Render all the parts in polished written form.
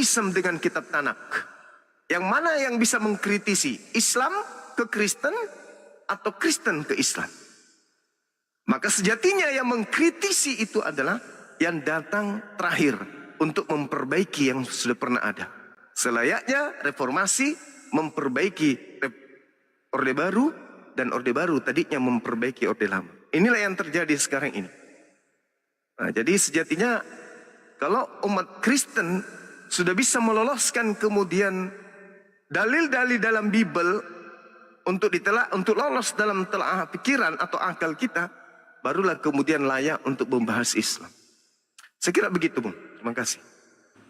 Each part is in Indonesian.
Judaism dengan kitab Tanakh. Yang mana yang bisa mengkritisi? Islam ke Kristen atau Kristen ke Islam? Maka sejatinya yang mengkritisi itu adalah yang datang terakhir untuk memperbaiki yang sudah pernah ada. Selayaknya reformasi memperbaiki Orde Baru, dan Orde Baru tadinya memperbaiki Orde Lama. Inilah yang terjadi sekarang ini. Nah, jadi sejatinya kalau umat Kristen sudah bisa meloloskan kemudian dalil-dalil dalam Bible untuk ditelaah, untuk lolos dalam telaah pikiran atau akal kita, barulah kemudian layak untuk membahas Islam. Saya kira begitu, Bung. Terima kasih.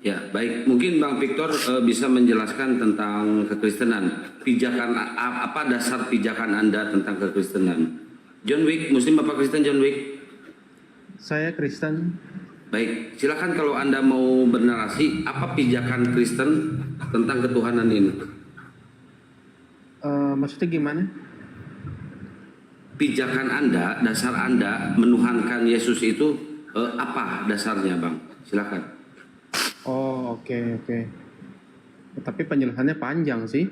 Ya, baik. Mungkin Bang Victor bisa menjelaskan tentang kekristenan. Pijakan apa dasar pijakan Anda tentang kekristenan? John Wick, Muslim apa Kristen, John Wick? Saya Kristen. Baik, silakan kalau Anda mau bernarasi, apa pijakan Kristen tentang ketuhanan ini? Maksudnya gimana? Pijakan Anda, dasar Anda menuhankan Yesus itu apa dasarnya, Bang? Silakan. Oh, oke. Tapi penjelasannya panjang sih.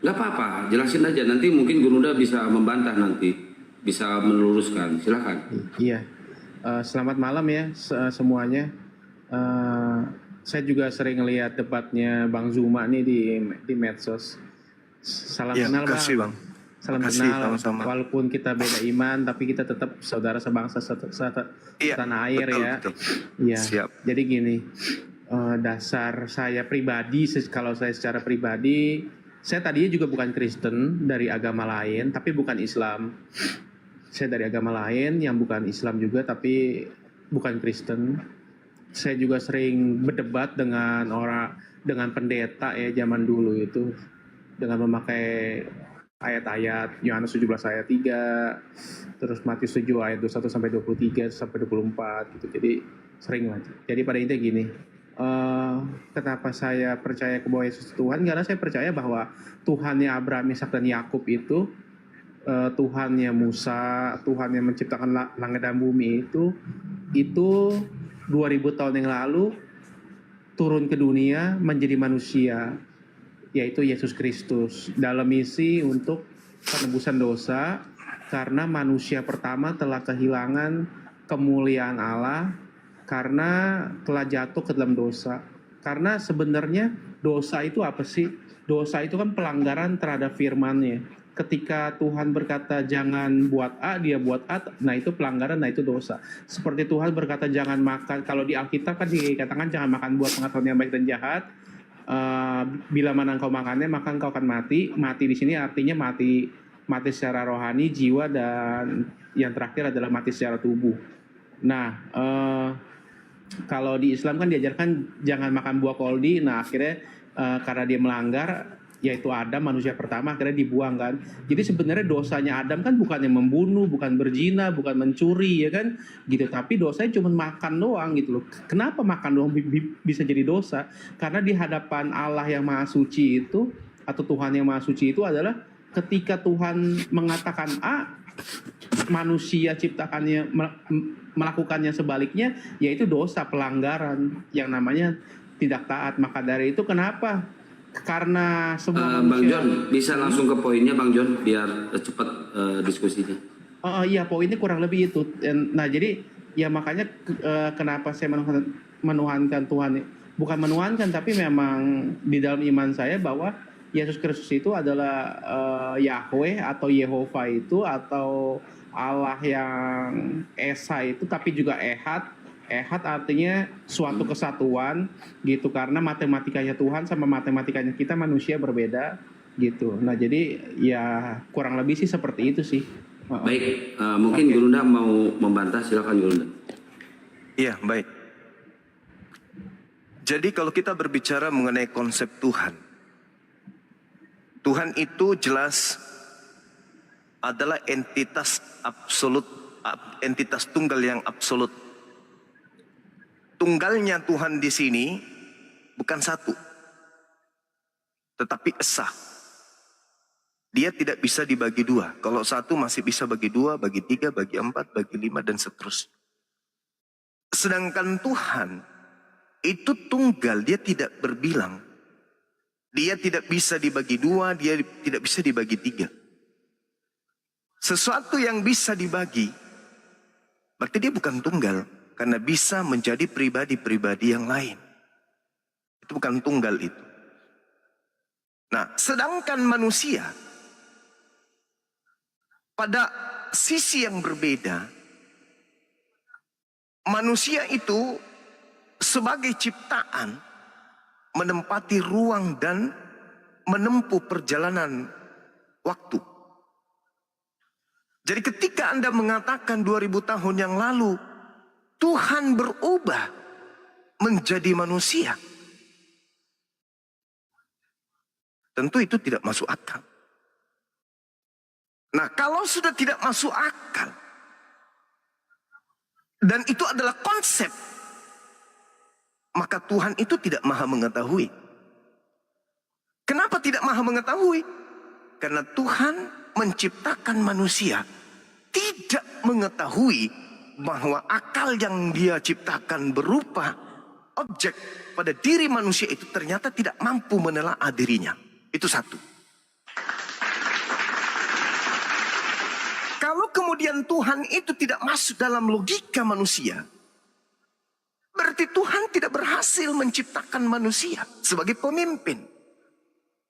Nggak apa-apa, jelasin aja. Nanti mungkin Gurunda bisa membantah nanti, bisa meluruskan. Silakan. Iya. Selamat malam ya semuanya. Saya juga sering lihat debatnya Bang Zuma nih di medsos. Salam Ya, kenal kasih, Bang. Bang. Salam Makasih, kenal. sama-sama. Walaupun kita beda iman, tapi kita tetap saudara sebangsa tanah air betul, ya. Betul. Iya. Siap. Jadi gini, dasar saya pribadi, kalau saya secara pribadi, saya tadinya juga bukan Kristen, dari agama lain, tapi bukan Islam. Saya dari agama lain yang bukan Islam juga, tapi bukan Kristen. Saya juga sering berdebat dengan pendeta ya zaman dulu itu, dengan memakai ayat-ayat Yohanes 17 ayat 3, terus Matius 7 ayat 21 sampai 23 sampai 24 gitu. Jadi sering lah. Jadi pada intinya gini, kenapa saya percaya bahwa Yesus Tuhan? Karena saya percaya bahwa Tuhannya Abraham, Ishak dan Yakub itu, Tuhannya Musa, Tuhan yang menciptakan langit dan bumi itu 2000 tahun yang lalu turun ke dunia menjadi manusia, yaitu Yesus Kristus, dalam misi untuk penebusan dosa, karena manusia pertama telah kehilangan kemuliaan Allah karena telah jatuh ke dalam dosa. Karena sebenarnya dosa itu apa sih? Dosa itu kan pelanggaran terhadap firman-Nya. Ketika Tuhan berkata jangan buat A, dia buat A, nah itu pelanggaran, nah itu dosa. Seperti Tuhan berkata jangan makan, kalau di Alkitab kan dikatakan jangan makan buah pengetahuan yang baik dan jahat. Bila mana engkau makannya, maka engkau akan mati. Mati di sini artinya mati secara rohani, jiwa, dan yang terakhir adalah mati secara tubuh. Nah, kalau di Islam kan diajarkan jangan makan buah koldi. Nah akhirnya karena dia melanggar, yaitu Adam, manusia pertama, akhirnya dibuang kan. Jadi sebenarnya dosanya Adam kan bukan yang membunuh, bukan berzina, bukan mencuri ya kan gitu, tapi dosanya cuma makan doang gitu loh. Kenapa makan doang bisa jadi dosa? Karena di hadapan Allah yang Maha Suci itu, atau Tuhan yang Maha Suci itu adalah ketika Tuhan mengatakan A, manusia ciptakannya melakukannya sebaliknya, yaitu dosa, pelanggaran yang namanya tidak taat. Maka dari itu kenapa? Karena semua Bang manusia... John, bisa langsung ke poinnya Bang John, biar cepat diskusinya. Iya, poinnya kurang lebih itu. Nah jadi ya makanya kenapa saya menuhankan Tuhan, bukan menuhankan, tapi memang di dalam iman saya bahwa Yesus Kristus itu adalah Yahweh atau Yehova itu, atau Allah yang Esa itu, tapi juga Ehad. Ehad artinya suatu kesatuan gitu, karena matematikanya Tuhan sama matematikanya kita manusia berbeda gitu. Nah jadi ya kurang lebih sih seperti itu sih. Baik, mungkin Gurunda mau membantah, silakan Gurunda. Iya, baik. Jadi kalau kita berbicara mengenai konsep Tuhan, Tuhan itu jelas adalah entitas absolut, entitas tunggal yang absolut. Tunggalnya Tuhan di sini bukan satu, tetapi esa. Dia tidak bisa dibagi dua. Kalau satu masih bisa bagi dua, bagi tiga, bagi empat, bagi lima, dan seterusnya. Sedangkan Tuhan itu tunggal, dia tidak berbilang. Dia tidak bisa dibagi dua, dia tidak bisa dibagi tiga. Sesuatu yang bisa dibagi, berarti dia bukan tunggal, karena bisa menjadi pribadi-pribadi yang lain. Itu bukan tunggal itu. Nah, sedangkan manusia, pada sisi yang berbeda, manusia itu sebagai ciptaan menempati ruang dan menempuh perjalanan waktu. Jadi ketika Anda mengatakan 2000 tahun yang lalu Tuhan berubah menjadi manusia, tentu itu tidak masuk akal. Nah, kalau sudah tidak masuk akal, dan itu adalah konsep, maka Tuhan itu tidak maha mengetahui. Kenapa tidak maha mengetahui? Karena Tuhan menciptakan manusia tidak mengetahui bahwa akal yang dia ciptakan berupa objek pada diri manusia itu ternyata tidak mampu menelaah dirinya. Itu satu. Kalau kemudian Tuhan itu tidak masuk dalam logika manusia, berarti Tuhan tidak berhasil menciptakan manusia sebagai pemimpin.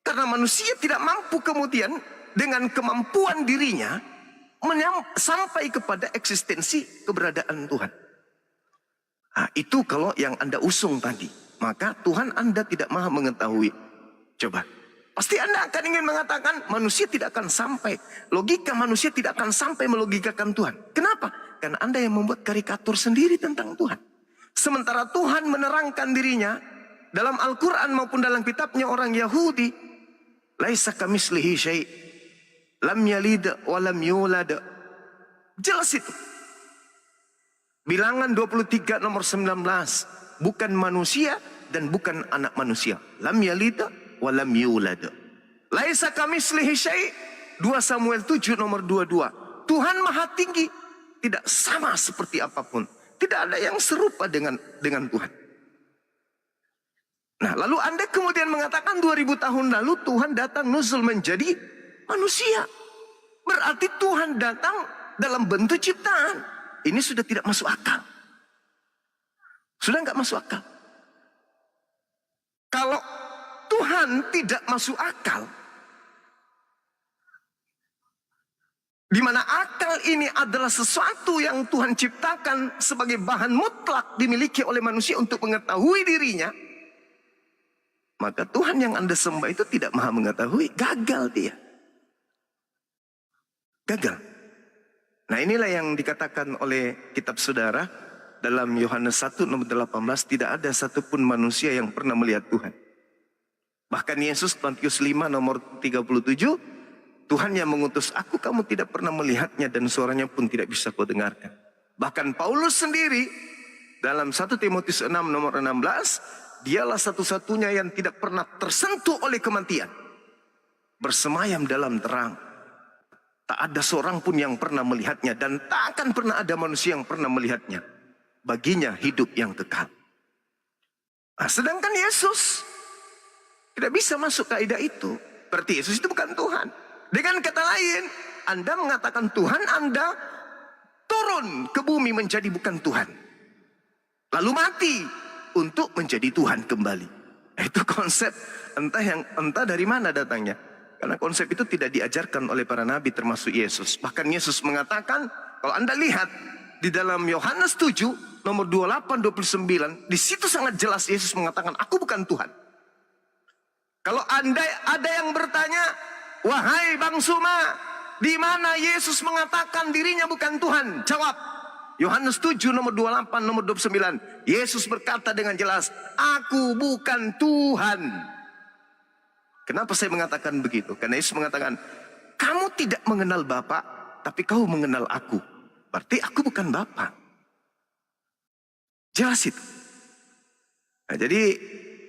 Karena manusia tidak mampu kemudian dengan kemampuan dirinya sampai kepada eksistensi keberadaan Tuhan. Nah, itu kalau yang Anda usung tadi. Maka Tuhan Anda tidak maha mengetahui. Coba. Pasti Anda akan ingin mengatakan manusia tidak akan sampai. Logika manusia tidak akan sampai melogikakan Tuhan. Kenapa? Karena Anda yang membuat karikatur sendiri tentang Tuhan. Sementara Tuhan menerangkan dirinya dalam Al-Quran maupun dalam kitabnya orang Yahudi. Laisa kamislihi syai'. Lam yalid wa lam yulad. Jelas itu. Bilangan 23 nomor 19. Bukan manusia dan bukan anak manusia. Lam yalid wa lam yulad. Laisa kamislihi syai'. 2 Samuel 7 nomor 22. Tuhan maha tinggi. Tidak sama seperti apapun. Tidak ada yang serupa dengan Tuhan. Nah, lalu Anda kemudian mengatakan 2000 tahun lalu Tuhan datang nuzul menjadi manusia. Berarti Tuhan datang dalam bentuk ciptaan. Ini sudah tidak masuk akal. Sudah nggak masuk akal. Kalau Tuhan tidak masuk akal, di mana akal ini adalah sesuatu yang Tuhan ciptakan sebagai bahan mutlak dimiliki oleh manusia untuk mengetahui dirinya, maka Tuhan yang Anda sembah itu tidak maha mengetahui. Gagal dia. Gagal. Nah, inilah yang dikatakan oleh kitab saudara dalam Yohanes 1 nomor 18, tidak ada satupun manusia yang pernah melihat Tuhan. Bahkan Yesus Matius 5 nomor 37, Tuhan yang mengutus aku, kamu tidak pernah melihatnya dan suaranya pun tidak bisa kau dengarkan. Bahkan Paulus sendiri dalam 1 Timotius 6 nomor 16, dialah satu-satunya yang tidak pernah tersentuh oleh kematian. Bersemayam dalam terang. Tak ada seorang pun yang pernah melihatnya dan tak akan pernah ada manusia yang pernah melihatnya. Baginya hidup yang kekal. Nah, sedangkan Yesus tidak bisa masuk kaidah itu. Berarti Yesus itu bukan Tuhan. Dengan kata lain, Anda mengatakan Tuhan Anda turun ke bumi menjadi bukan Tuhan. Lalu mati untuk menjadi Tuhan kembali. Itu konsep entah dari mana datangnya. Karena konsep itu tidak diajarkan oleh para nabi termasuk Yesus. Bahkan Yesus mengatakan, kalau Anda lihat di dalam Yohanes 7 nomor 28-29, di situ sangat jelas Yesus mengatakan, aku bukan Tuhan. Kalau Anda ada yang bertanya, wahai Bang Suma, di mana Yesus mengatakan dirinya bukan Tuhan? Jawab. Yohanes 7 nomor 28 nomor 29. Yesus berkata dengan jelas, aku bukan Tuhan. Kenapa saya mengatakan begitu? Karena Yesus mengatakan, kamu tidak mengenal Bapa, tapi kau mengenal aku. Berarti aku bukan Bapa. Jelas itu. Nah, jadi,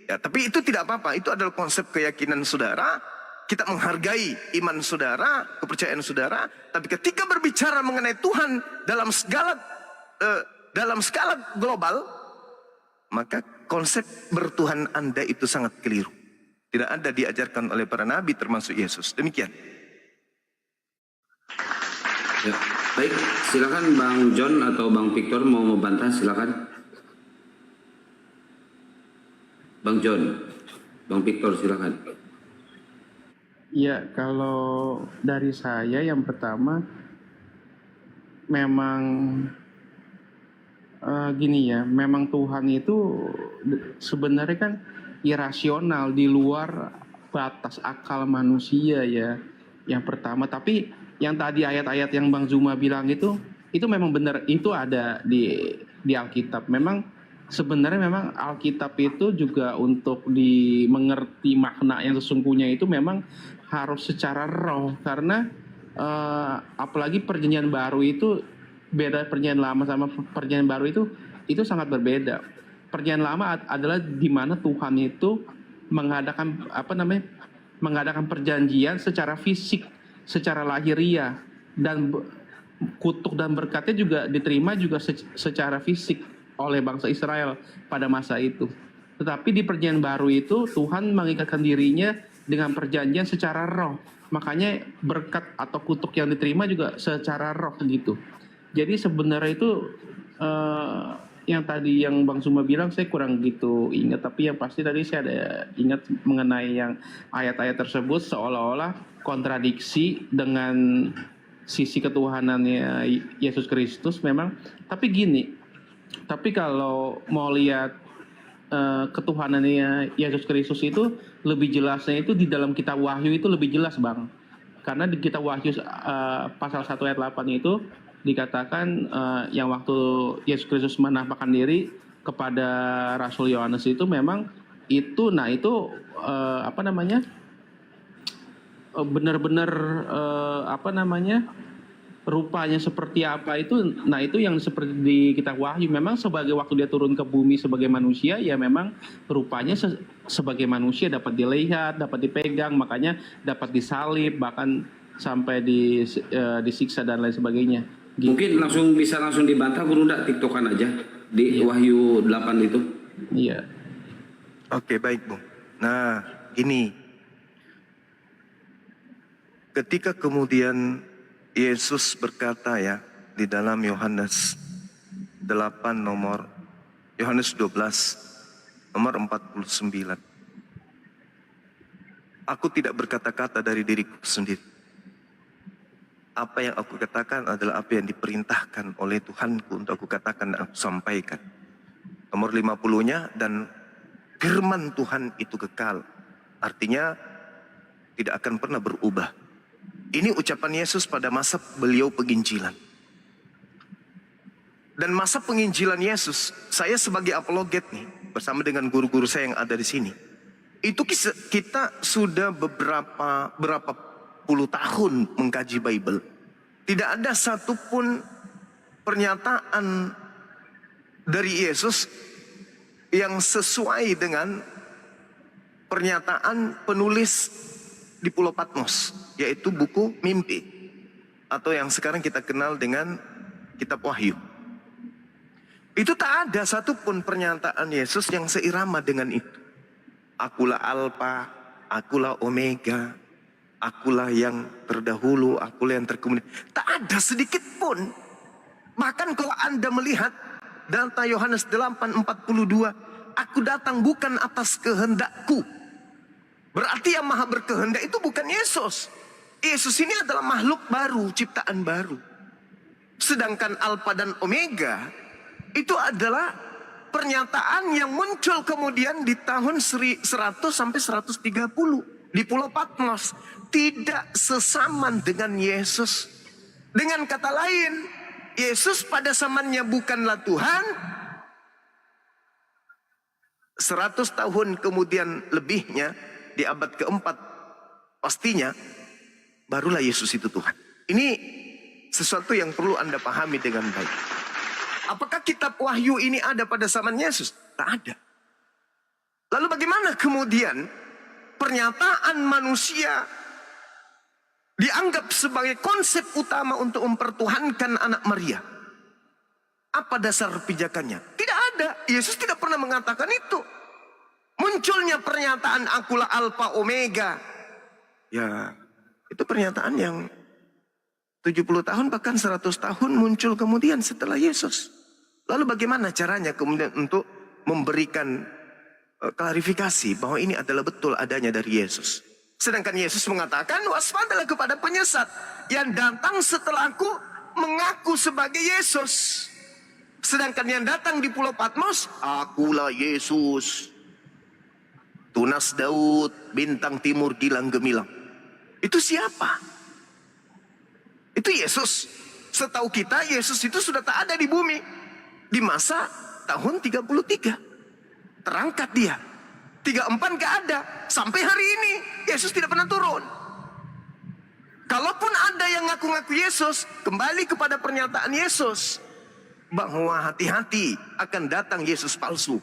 ya, tapi itu tidak apa-apa. Itu adalah konsep keyakinan saudara. Kita menghargai iman saudara, kepercayaan saudara. Tapi ketika berbicara mengenai Tuhan dalam skala global, maka konsep bertuhan Anda itu sangat keliru. Tidak ada diajarkan oleh para nabi termasuk Yesus. Demikian. Ya, baik, silakan Bang John atau Bang Victor mau membantah, silakan. Bang John, Bang Victor silakan. Ya, kalau dari saya yang pertama memang gini ya, memang Tuhan itu sebenarnya kan irasional, di luar batas akal manusia ya. Yang pertama, tapi yang tadi ayat-ayat yang Bang Zuma bilang itu memang benar, itu ada di Alkitab. Memang sebenarnya memang Alkitab itu juga untuk dimengerti makna yang sesungguhnya itu memang harus secara roh, karena apalagi perjanjian baru itu beda, perjanjian lama sama perjanjian baru itu sangat berbeda. Perjanjian lama adalah di mana Tuhan itu mengadakan perjanjian secara fisik, secara lahiriah, dan kutuk dan berkatnya juga diterima juga secara fisik oleh bangsa Israel pada masa itu. Tetapi di perjanjian baru itu Tuhan mengikatkan dirinya dengan perjanjian secara roh. Makanya berkat atau kutuk yang diterima juga secara roh gitu. Jadi sebenarnya itu yang tadi yang Bang Zuma bilang saya kurang gitu ingat, tapi yang pasti tadi saya ada ingat mengenai yang ayat-ayat tersebut seolah-olah kontradiksi dengan sisi ketuhanannya Yesus Kristus memang. Tapi gini, tapi kalau mau lihat ketuhanannya Yesus Kristus itu lebih jelasnya itu di dalam kitab Wahyu itu lebih jelas, Bang. Karena di kitab Wahyu pasal 1 ayat 8 itu dikatakan yang waktu Yesus Kristus menampakkan diri kepada Rasul Yohanes itu memang itu, nah itu benar-benar rupanya seperti apa itu, nah itu yang seperti di kitab Wahyu, memang sebagai waktu dia turun ke bumi sebagai manusia, ya memang rupanya sebagai manusia dapat dilihat, dapat dipegang, makanya dapat disalib, bahkan sampai disiksa dan lain sebagainya. Gitu. Mungkin bisa langsung dibantah, Guru, enggak tiktokan aja di Wahyu 8 itu. Iya. Oke, baik, Bung. Nah, ini ketika kemudian Yesus berkata ya di dalam Yohanes 8 Yohanes 12 nomor 49. Aku tidak berkata-kata dari diriku sendiri. Apa yang aku katakan adalah apa yang diperintahkan oleh Tuhanku untuk aku katakan dan aku sampaikan. Nomor 50-nya, dan firman Tuhan itu kekal. Artinya tidak akan pernah berubah. Ini ucapan Yesus pada masa beliau penginjilan. Dan masa penginjilan Yesus, saya sebagai apologet nih, bersama dengan guru-guru saya yang ada di sini, itu kita sudah berapa puluh tahun mengkaji Bible. Tidak ada satupun pernyataan dari Yesus yang sesuai dengan pernyataan penulis di Pulau Patmos, yaitu buku mimpi, atau yang sekarang kita kenal dengan kitab Wahyu. Itu tak ada satupun pernyataan Yesus yang seirama dengan itu. Akulah Alfa, akulah Omega, akulah yang terdahulu, akulah yang terkemudian. Tak ada sedikit pun. Bahkan kalau Anda melihat data Yohanes 8:42, aku datang bukan atas kehendakku. Berarti yang maha berkehendak itu bukan Yesus. Yesus ini adalah makhluk baru, ciptaan baru. Sedangkan Alfa dan Omega itu adalah pernyataan yang muncul kemudian di tahun 100 sampai 130 di Pulau Patmos. Tidak sesaman dengan Yesus. Dengan kata lain, Yesus pada zamannya bukanlah Tuhan. 100 tahun kemudian lebihnya, di abad keempat pastinya, barulah Yesus itu Tuhan. Ini sesuatu yang perlu Anda pahami dengan baik. Apakah kitab Wahyu ini ada pada zaman Yesus? Tak ada. Lalu bagaimana kemudian pernyataan manusia dianggap sebagai konsep utama untuk mempertuhankan anak Maria? Apa dasar pijakannya? Tidak ada. Yesus tidak pernah mengatakan itu. Munculnya pernyataan akulah Alfa Omega. Ya, itu pernyataan yang 70 tahun bahkan 100 tahun muncul kemudian setelah Yesus. Lalu bagaimana caranya kemudian untuk memberikan klarifikasi bahwa ini adalah betul adanya dari Yesus. Sedangkan Yesus mengatakan, waspadalah kepada penyesat yang datang setelahku mengaku sebagai Yesus. Sedangkan yang datang di Pulau Patmos, akulah Yesus. Tunas Daud, bintang timur gilang gemilang. Itu siapa? Itu Yesus. Setahu kita Yesus itu sudah tak ada di bumi. Di masa tahun 33. Terangkat dia. 34 gak ada. Sampai hari ini Yesus tidak pernah turun. Kalaupun ada yang ngaku-ngaku Yesus, kembali kepada pernyataan Yesus. Bahwa hati-hati akan datang Yesus palsu.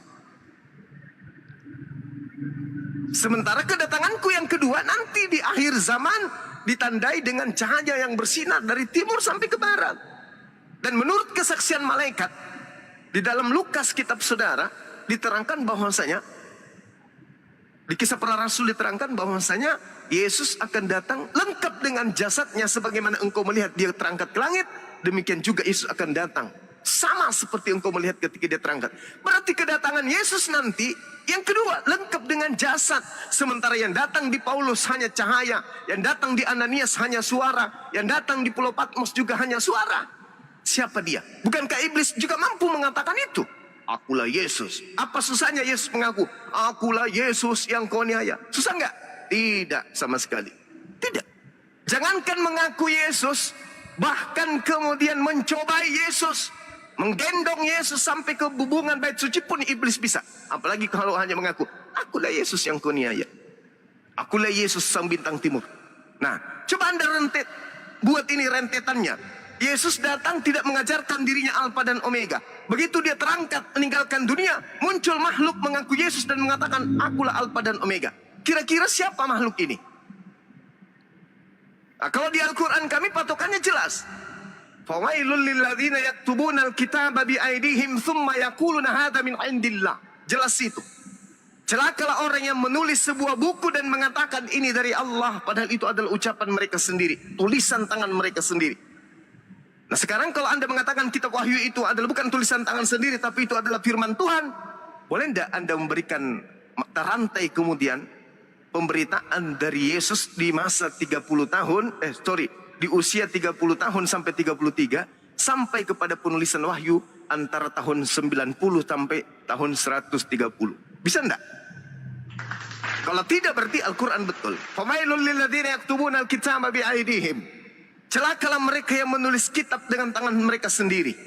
Sementara kedatanganku yang kedua nanti di akhir zaman ditandai dengan cahaya yang bersinar dari timur sampai ke barat. Dan menurut kesaksian malaikat, di dalam Lukas kitab saudara, diterangkan bahwasanya, di kisah para rasul diterangkan bahwasanya Yesus akan datang lengkap dengan jasadnya sebagaimana engkau melihat dia terangkat ke langit, demikian juga Yesus akan datang. Sama seperti engkau melihat ketika dia terangkat. Berarti kedatangan Yesus nanti yang kedua lengkap dengan jasad. Sementara yang datang di Paulus hanya cahaya, yang datang di Ananias hanya suara, yang datang di Pulau Patmos juga hanya suara. Siapa dia? Bukankah iblis juga mampu mengatakan itu? Akulah Yesus. Apa susahnya Yesus mengaku? Akulah Yesus yang kau niaya. Susah enggak? Tidak sama sekali. Tidak. Jangankan mengaku Yesus, bahkan kemudian mencobai Yesus, menggendong Yesus sampai ke hubungan bait suci pun iblis bisa. Apalagi kalau hanya mengaku, akulah Yesus yang kau niaya. Akulah Yesus sang bintang timur. Nah, coba Anda rentet. Buat ini rentetannya. Yesus datang tidak mengajarkan dirinya Alfa dan Omega. Begitu dia terangkat meninggalkan dunia, muncul makhluk mengaku Yesus dan mengatakan, akulah Alfa dan Omega. Kira-kira siapa makhluk ini? Nah, kalau di Al-Quran kami patokannya jelas. Fawailul lilladzina yaktubuna al-kitaba biaidihim thumma yaquluna hadza min indillah. Jelas itu. Celakalah orang yang menulis sebuah buku dan mengatakan ini dari Allah, padahal itu adalah ucapan mereka sendiri, tulisan tangan mereka sendiri. Nah, sekarang kalau Anda mengatakan kitab Wahyu itu adalah bukan tulisan tangan sendiri tapi itu adalah firman Tuhan, boleh tidak Anda memberikan mata rantai kemudian pemberitaan dari Yesus di masa 30 tahun, di usia 30 tahun sampai 33, sampai kepada penulisan wahyu antara tahun 90 sampai tahun 130. Bisa enggak? Kalau tidak berarti Al-Quran betul. Famailul lilladzina yaktubuna al-kitaba bi'aidihim. Celakalah mereka yang menulis kitab dengan tangan mereka sendiri.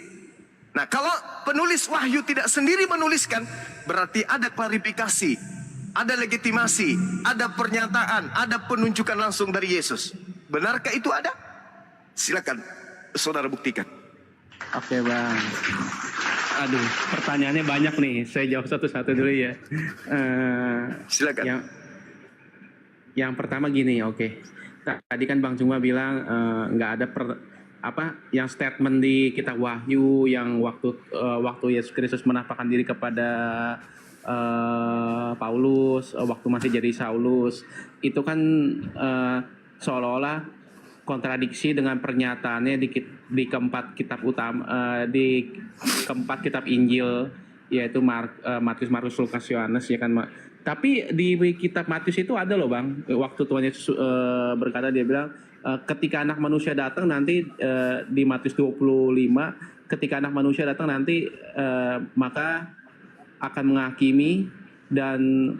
Nah, kalau penulis wahyu tidak sendiri menuliskan, berarti ada klarifikasi, ada legitimasi, ada pernyataan, ada penunjukan langsung dari Yesus. Benarkah itu ada? Silakan saudara buktikan. Oke bang. Aduh, pertanyaannya banyak nih. Saya jawab satu-satu dulu ya. Silakan. Yang pertama gini, oke. Tadi kan Bang Cuma bilang nggak ada yang statement di kitab Wahyu yang waktu Yesus Kristus menampakkan diri kepada Paulus waktu masih jadi Saulus, itu kan seolah-olah kontradiksi dengan pernyataannya di keempat kitab utama, di keempat kitab Injil, yaitu Matius, Markus, Lukas, Yohanes, ya kan. Tapi di kitab Matius itu ada loh bang, waktu Tuhan Yesus berkata, dia bilang ketika anak manusia datang nanti, di Matius 25, ketika anak manusia datang nanti maka akan menghakimi dan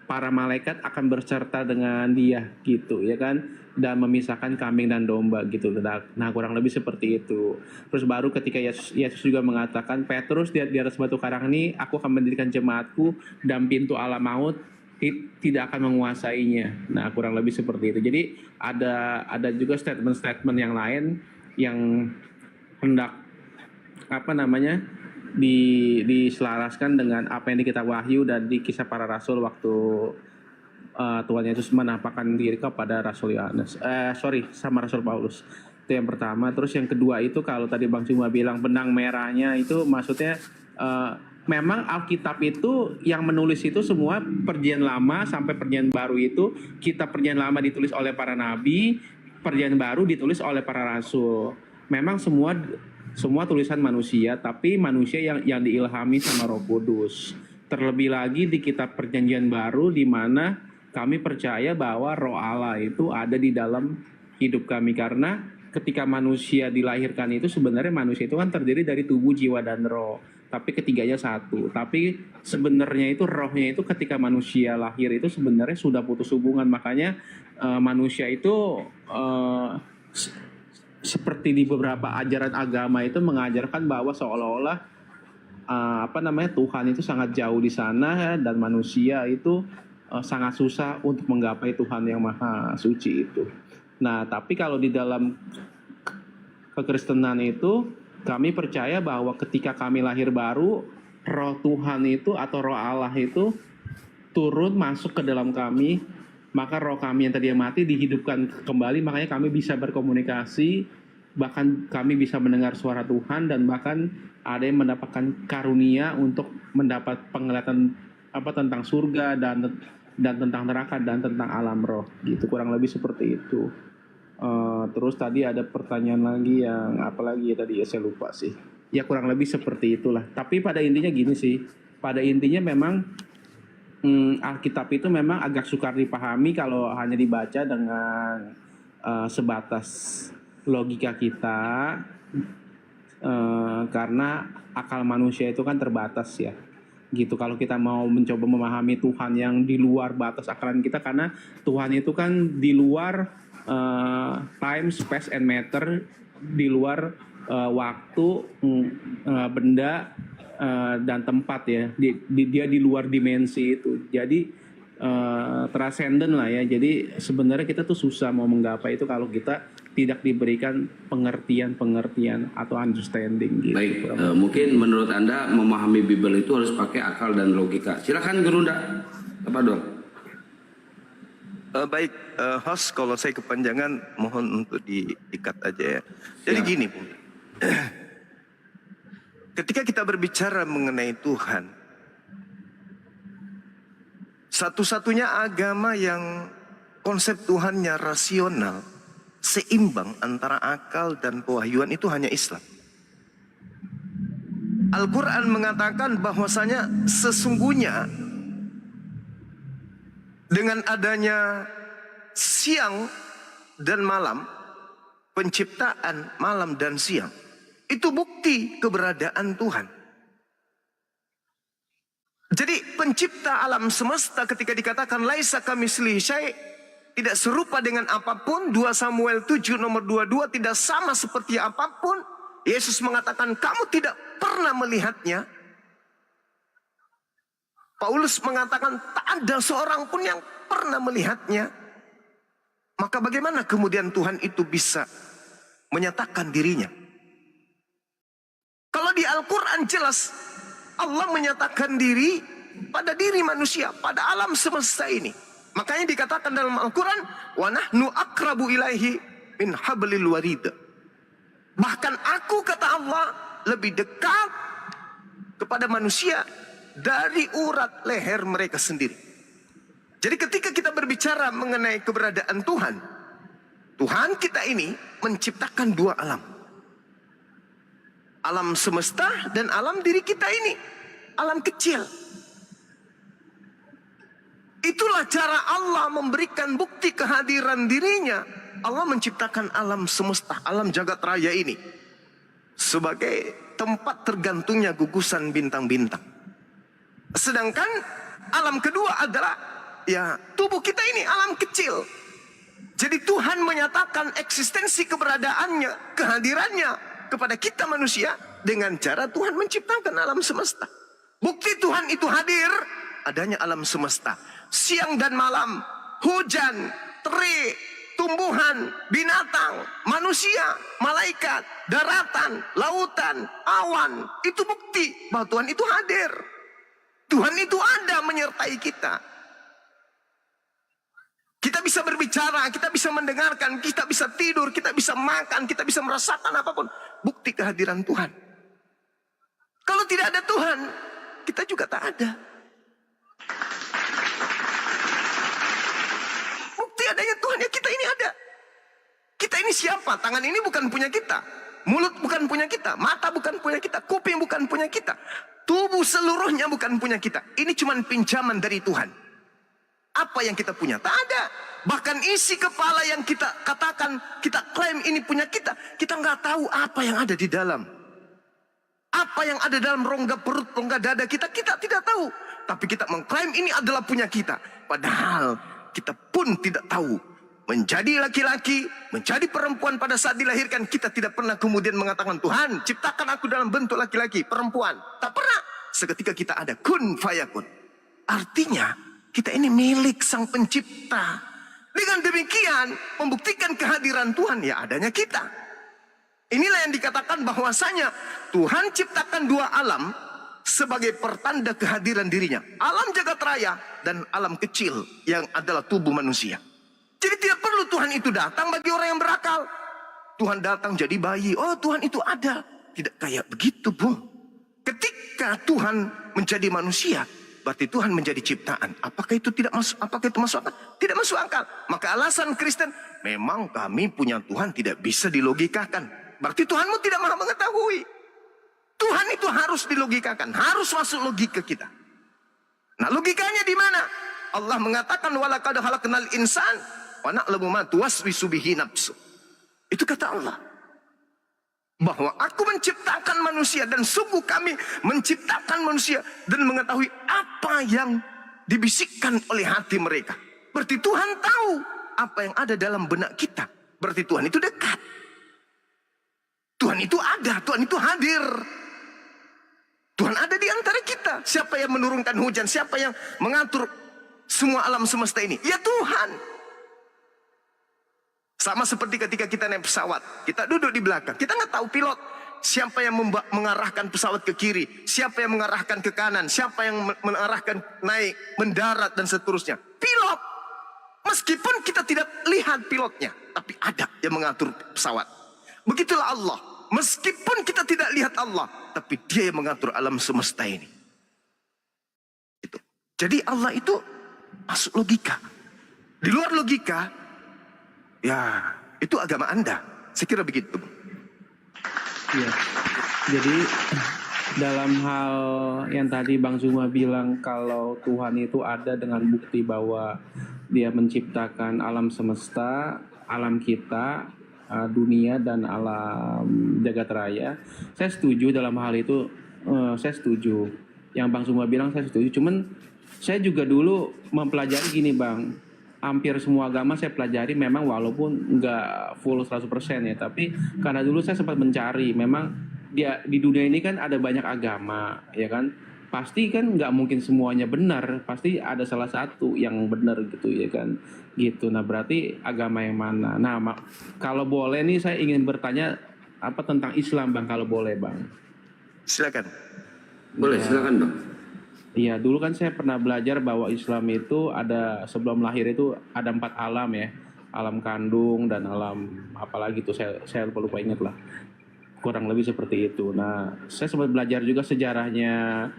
para malaikat akan berserta dengan dia gitu ya kan, dan memisahkan kambing dan domba gitu. Nah kurang lebih seperti itu. Terus baru ketika Yesus juga mengatakan, Petrus di atas batu karang ini aku akan mendirikan jemaatku dan pintu alam maut tidak akan menguasainya. Nah kurang lebih seperti itu. Jadi ada juga statement-statement yang lain yang hendak diselaraskan dengan apa yang di kitab Wahyu dan di kisah para rasul waktu Tuhan Yesus menampakkan diri kepada Rasul Yohanes, sama Rasul Paulus. Itu yang pertama. Terus yang kedua itu kalau tadi Bang Cuma bilang benang merahnya itu maksudnya memang Alkitab itu yang menulis itu semua Perjanjian Lama sampai Perjanjian Baru itu, kitab Perjanjian Lama ditulis oleh para nabi, Perjanjian Baru ditulis oleh para rasul. Memang semua tulisan manusia, tapi manusia yang diilhami sama Roh Kudus. Terlebih lagi di kitab Perjanjian Baru di mana kami percaya bahwa Roh Allah itu ada di dalam hidup kami, karena ketika manusia dilahirkan itu sebenarnya manusia itu kan terdiri dari tubuh, jiwa, dan roh. Tapi ketiganya satu. Tapi sebenarnya itu rohnya itu ketika manusia lahir itu sebenarnya sudah putus hubungan. Makanya manusia itu seperti di beberapa ajaran agama itu mengajarkan bahwa seolah-olah Tuhan itu sangat jauh di sana dan manusia itu sangat susah untuk menggapai Tuhan yang maha suci itu. Nah, tapi kalau di dalam kekristenan itu kami percaya bahwa ketika kami lahir baru, Roh Tuhan itu atau Roh Allah itu turun masuk ke dalam kami, maka roh kami yang tadinya mati dihidupkan kembali, makanya kami bisa berkomunikasi, bahkan kami bisa mendengar suara Tuhan, dan bahkan ada yang mendapatkan karunia untuk mendapat penglihatan tentang surga dan tentang neraka dan tentang alam roh, gitu, kurang lebih seperti itu. Terus tadi ada pertanyaan lagi yang apa lagi ya tadi ya, saya lupa sih. Ya kurang lebih seperti itulah. Tapi pada intinya gini sih. Pada intinya memang Alkitab itu memang agak sukar dipahami kalau hanya dibaca dengan sebatas logika kita. Karena akal manusia itu kan terbatas ya. Gitu, kalau kita mau mencoba memahami Tuhan yang di luar batas akalan kita, karena Tuhan itu kan di luar time, space, and matter, di luar waktu, benda, dan tempat ya. Dia di luar dimensi itu. Jadi transcendent lah ya. Jadi sebenarnya kita tuh susah mau menggapai itu kalau kita tidak diberikan pengertian atau understanding gitu. Baik, mungkin menurut Anda memahami Bible itu harus pakai akal dan logika. Silakan Gerunda, apa dong? Baik, host, kalau saya kepanjangan mohon untuk di-cut aja ya. Jadi gini, Bung. Ketika kita berbicara mengenai Tuhan, satu-satunya agama yang konsep Tuhannya rasional, seimbang antara akal dan pewahyuan itu hanya Islam. Al-Quran mengatakan bahwasanya sesungguhnya dengan adanya siang dan malam, penciptaan malam dan siang, itu bukti keberadaan Tuhan. Jadi pencipta alam semesta ketika dikatakan laisa kamitslihi syai', tidak serupa dengan apapun, 2 Samuel 7 nomor 22, tidak sama seperti apapun. Yesus mengatakan kamu tidak pernah melihatnya. Paulus mengatakan tak ada seorang pun yang pernah melihatnya. Maka bagaimana kemudian Tuhan itu bisa menyatakan dirinya? Kalau di Al-Quran jelas Allah menyatakan diri pada diri manusia, pada alam semesta ini. Makanya dikatakan dalam Al-Quran, wa nahnu akrabu ilaihi min hablil warid. Bahkan aku, kata Allah, lebih dekat kepada manusia dari urat leher mereka sendiri. Jadi ketika kita berbicara mengenai keberadaan Tuhan, Tuhan kita ini menciptakan 2 alam. Alam semesta dan alam diri kita ini, alam kecil. Itulah cara Allah memberikan bukti kehadiran dirinya. Allah menciptakan alam semesta, alam jagat raya ini sebagai tempat tergantungnya gugusan bintang-bintang. Sedangkan alam kedua adalah ya tubuh kita ini, alam kecil. Jadi Tuhan menyatakan eksistensi keberadaannya, kehadirannya kepada kita manusia dengan cara Tuhan menciptakan alam semesta. Bukti Tuhan itu hadir adanya alam semesta. Siang dan malam, hujan, terik, tumbuhan, binatang, manusia, malaikat, daratan, lautan, awan. Itu bukti bahwa Tuhan itu hadir. Tuhan itu ada menyertai kita. Kita bisa berbicara, kita bisa mendengarkan, kita bisa tidur, kita bisa makan, kita bisa merasakan apapun. Bukti kehadiran Tuhan. Kalau tidak ada Tuhan, kita juga tak ada. Bukti adanya Tuhan ya kita ini ada. Kita ini siapa? Tangan ini bukan punya kita. Mulut bukan punya kita. Mata bukan punya kita. Kuping bukan punya kita. Tubuh seluruhnya bukan punya kita. Ini cuma pinjaman dari Tuhan. Apa yang kita punya? Tak ada. Bahkan isi kepala yang kita katakan, kita klaim ini punya kita. Kita nggak tahu apa yang ada di dalam. Apa yang ada dalam rongga perut, rongga dada kita, kita tidak tahu. Tapi kita mengklaim ini adalah punya kita. Padahal kita pun tidak tahu. Menjadi laki-laki, menjadi perempuan pada saat dilahirkan, kita tidak pernah kemudian mengatakan, Tuhan ciptakan aku dalam bentuk laki-laki, perempuan. Tak pernah. Seketika kita ada, kun fayakun. Artinya, kita ini milik Sang Pencipta. Dengan demikian, membuktikan kehadiran Tuhan, ya adanya kita. Inilah yang dikatakan bahwasanya Tuhan ciptakan dua alam sebagai pertanda kehadiran dirinya. Alam jagat raya dan alam kecil yang adalah tubuh manusia. Jadi tidak perlu Tuhan itu datang bagi orang yang berakal. Tuhan datang jadi bayi. Oh Tuhan itu ada. Tidak kayak begitu, Bung. Ketika Tuhan menjadi manusia, berarti Tuhan menjadi ciptaan. Apakah itu tidak masuk? Apakah itu masuk akal? Tidak masuk akal. Maka alasan Kristen, memang kami punya Tuhan tidak bisa dilogikakan. Berarti Tuhanmu tidak maha mengetahui. Tuhan itu harus dilogikakan, harus masuk logika kita. Nah, logikanya di mana? Allah mengatakan walaqad khalaqnal insan wa na'lamu ma tuwaswisu bihi nafsu. Itu kata Allah. Bahwa aku menciptakan manusia dan sungguh kami menciptakan manusia dan mengetahui apa yang dibisikkan oleh hati mereka. Berarti Tuhan tahu apa yang ada dalam benak kita. Berarti Tuhan itu dekat. Tuhan itu ada, Tuhan itu hadir. Tuhan ada di antara kita. Siapa yang menurunkan hujan? Siapa yang mengatur semua alam semesta ini? Ya Tuhan. Sama seperti ketika kita naik pesawat, kita duduk di belakang, kita nggak tahu pilot. Siapa yang mengarahkan pesawat ke kiri, siapa yang mengarahkan ke kanan, siapa yang mengarahkan naik, mendarat dan seterusnya. Pilot. Meskipun kita tidak lihat pilotnya, tapi ada yang mengatur pesawat. Begitulah Allah. Meskipun kita tidak lihat Allah, tapi Dia yang mengatur alam semesta ini. Itu. Jadi Allah itu masuk logika. Di luar logika, ya, itu agama Anda. Saya kira begitu. Iya. Jadi dalam hal yang tadi Bang Zuma bilang kalau Tuhan itu ada dengan bukti bahwa Dia menciptakan alam semesta, alam kita, dunia dan alam jagat raya. Saya setuju dalam hal itu. Saya setuju. Yang Bang Zuma bilang saya setuju. Cuman saya juga dulu mempelajari gini Bang. Hampir semua agama saya pelajari memang walaupun nggak full 100% ya. Tapi karena dulu saya sempat mencari. Memang di dunia ini kan ada banyak agama ya kan. Pasti kan nggak mungkin semuanya benar. Pasti ada salah satu yang benar gitu ya kan. Gitu. Nah berarti agama yang mana? Nah kalau boleh nih saya ingin bertanya apa tentang Islam Bang kalau boleh Bang. Silakan. Boleh, silakan Bang. Iya, dulu kan saya pernah belajar bahwa Islam itu ada sebelum lahir itu ada 4 alam ya, alam kandung dan alam apalagi itu saya lupa ingat lah, kurang lebih seperti itu. Nah, saya sempat belajar juga sejarahnya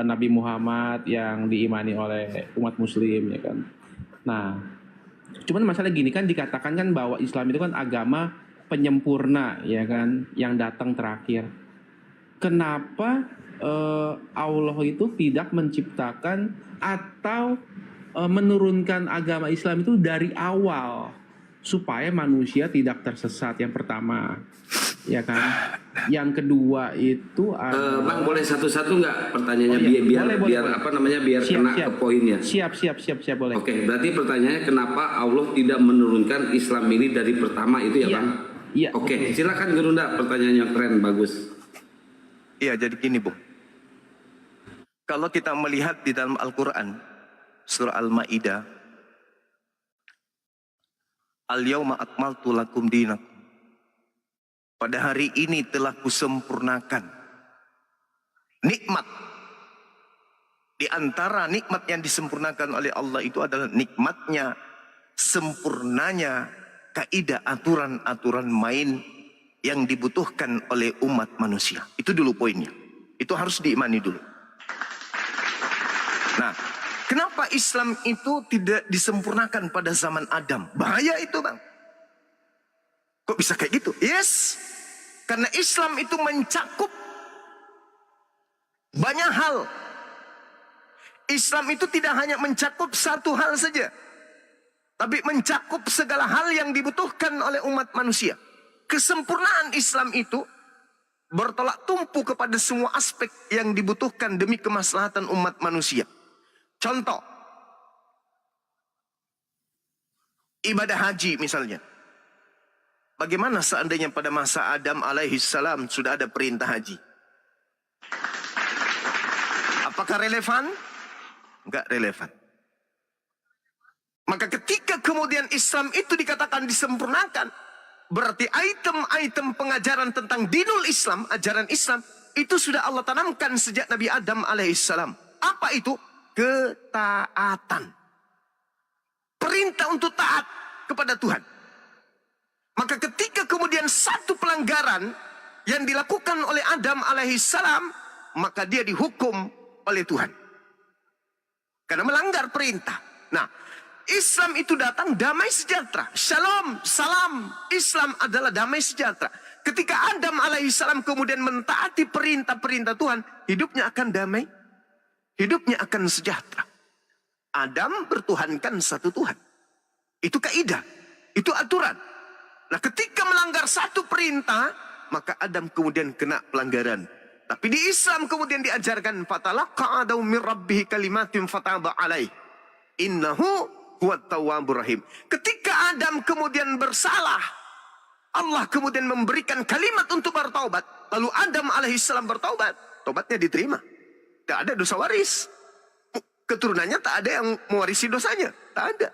Nabi Muhammad yang diimani oleh umat Muslim ya kan. Nah, cuman masalah gini kan dikatakan kan bahwa Islam itu kan agama penyempurna ya kan, yang datang terakhir. Kenapa Allah itu tidak menciptakan atau menurunkan agama Islam itu dari awal supaya manusia tidak tersesat? Yang pertama, ya kan. Yang kedua itu Bang boleh satu-satu nggak pertanyaannya biar boleh. Biar siap, kena siap. ke poinnya. Siap boleh. Oke, berarti pertanyaannya kenapa Allah tidak menurunkan Islam ini dari pertama itu ya Iya. Bang? Iya. Oke, silakan Gerunda, pertanyaannya keren, bagus. Iya, jadi gini, Bung. Kalau kita melihat di dalam Al-Quran, surah Al-Ma'idah, Al-yawma akmaltu lakum dinakum. Pada hari ini telah kusempurnakan nikmat. Di antara nikmat yang disempurnakan oleh Allah itu adalah nikmatnya, sempurnanya kaidah aturan-aturan main yang dibutuhkan oleh umat manusia. Itu dulu poinnya. Itu harus diimani dulu. Nah, kenapa Islam itu tidak disempurnakan pada zaman Adam? Bahaya itu, Bang. Kok bisa kayak gitu? Yes, karena Islam itu mencakup banyak hal. Islam itu tidak hanya mencakup satu hal saja, tapi mencakup segala hal yang dibutuhkan oleh umat manusia. Kesempurnaan Islam itu bertolak tumpu kepada semua aspek yang dibutuhkan demi kemaslahatan umat manusia. Contoh, ibadah haji misalnya. Bagaimana seandainya pada masa Adam alaihissalam sudah ada perintah haji? Apakah relevan? Enggak relevan. Maka ketika kemudian Islam itu dikatakan disempurnakan, berarti item-item pengajaran tentang dinul Islam, ajaran Islam, itu sudah Allah tanamkan sejak Nabi Adam alaihissalam. Apa itu? Ketaatan. Perintah untuk taat kepada Tuhan. Maka ketika kemudian satu pelanggaran yang dilakukan oleh Adam alaihissalam, maka dia dihukum oleh Tuhan. Karena melanggar perintah. Nah, Islam itu datang damai sejahtera. Shalom, salam. Islam adalah damai sejahtera. Ketika Adam alaihissalam kemudian mentaati perintah-perintah Tuhan, hidupnya akan damai. Hidupnya akan sejahtera. Adam bertuhankan satu Tuhan. Itu kaidah. Itu aturan. Nah, ketika melanggar satu perintah, maka Adam kemudian kena pelanggaran. Tapi di Islam kemudian diajarkan fatalaqa Adamu min rabbih kalimatin fataba alaih. Innahu huwat tawwabur rahim. Ketika Adam kemudian bersalah, Allah kemudian memberikan kalimat untuk bertaubat. Lalu Adam alaihissalam bertaubat. Taubatnya diterima. Tidak ada dosa waris. Keturunannya tak ada yang mewarisi dosanya. Tak ada.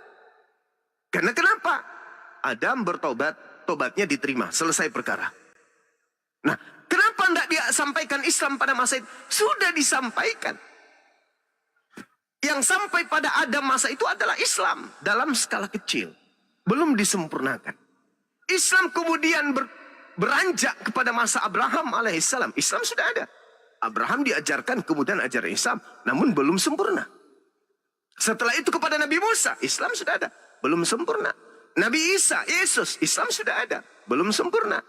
Karena kenapa? Adam bertaubat, tobatnya diterima. Selesai perkara. Nah, kenapa tidak dia sampaikan Islam pada masa itu? Sudah disampaikan. Yang sampai pada Adam masa itu adalah Islam. Dalam skala kecil. Belum disempurnakan. Islam kemudian beranjak kepada masa Abraham alaihissalam. Islam sudah ada. Abraham diajarkan kemudian ajaran Islam. Namun belum sempurna. Setelah itu kepada Nabi Musa. Islam sudah ada. Belum sempurna. Nabi Isa, Yesus. Islam sudah ada. Belum sempurna.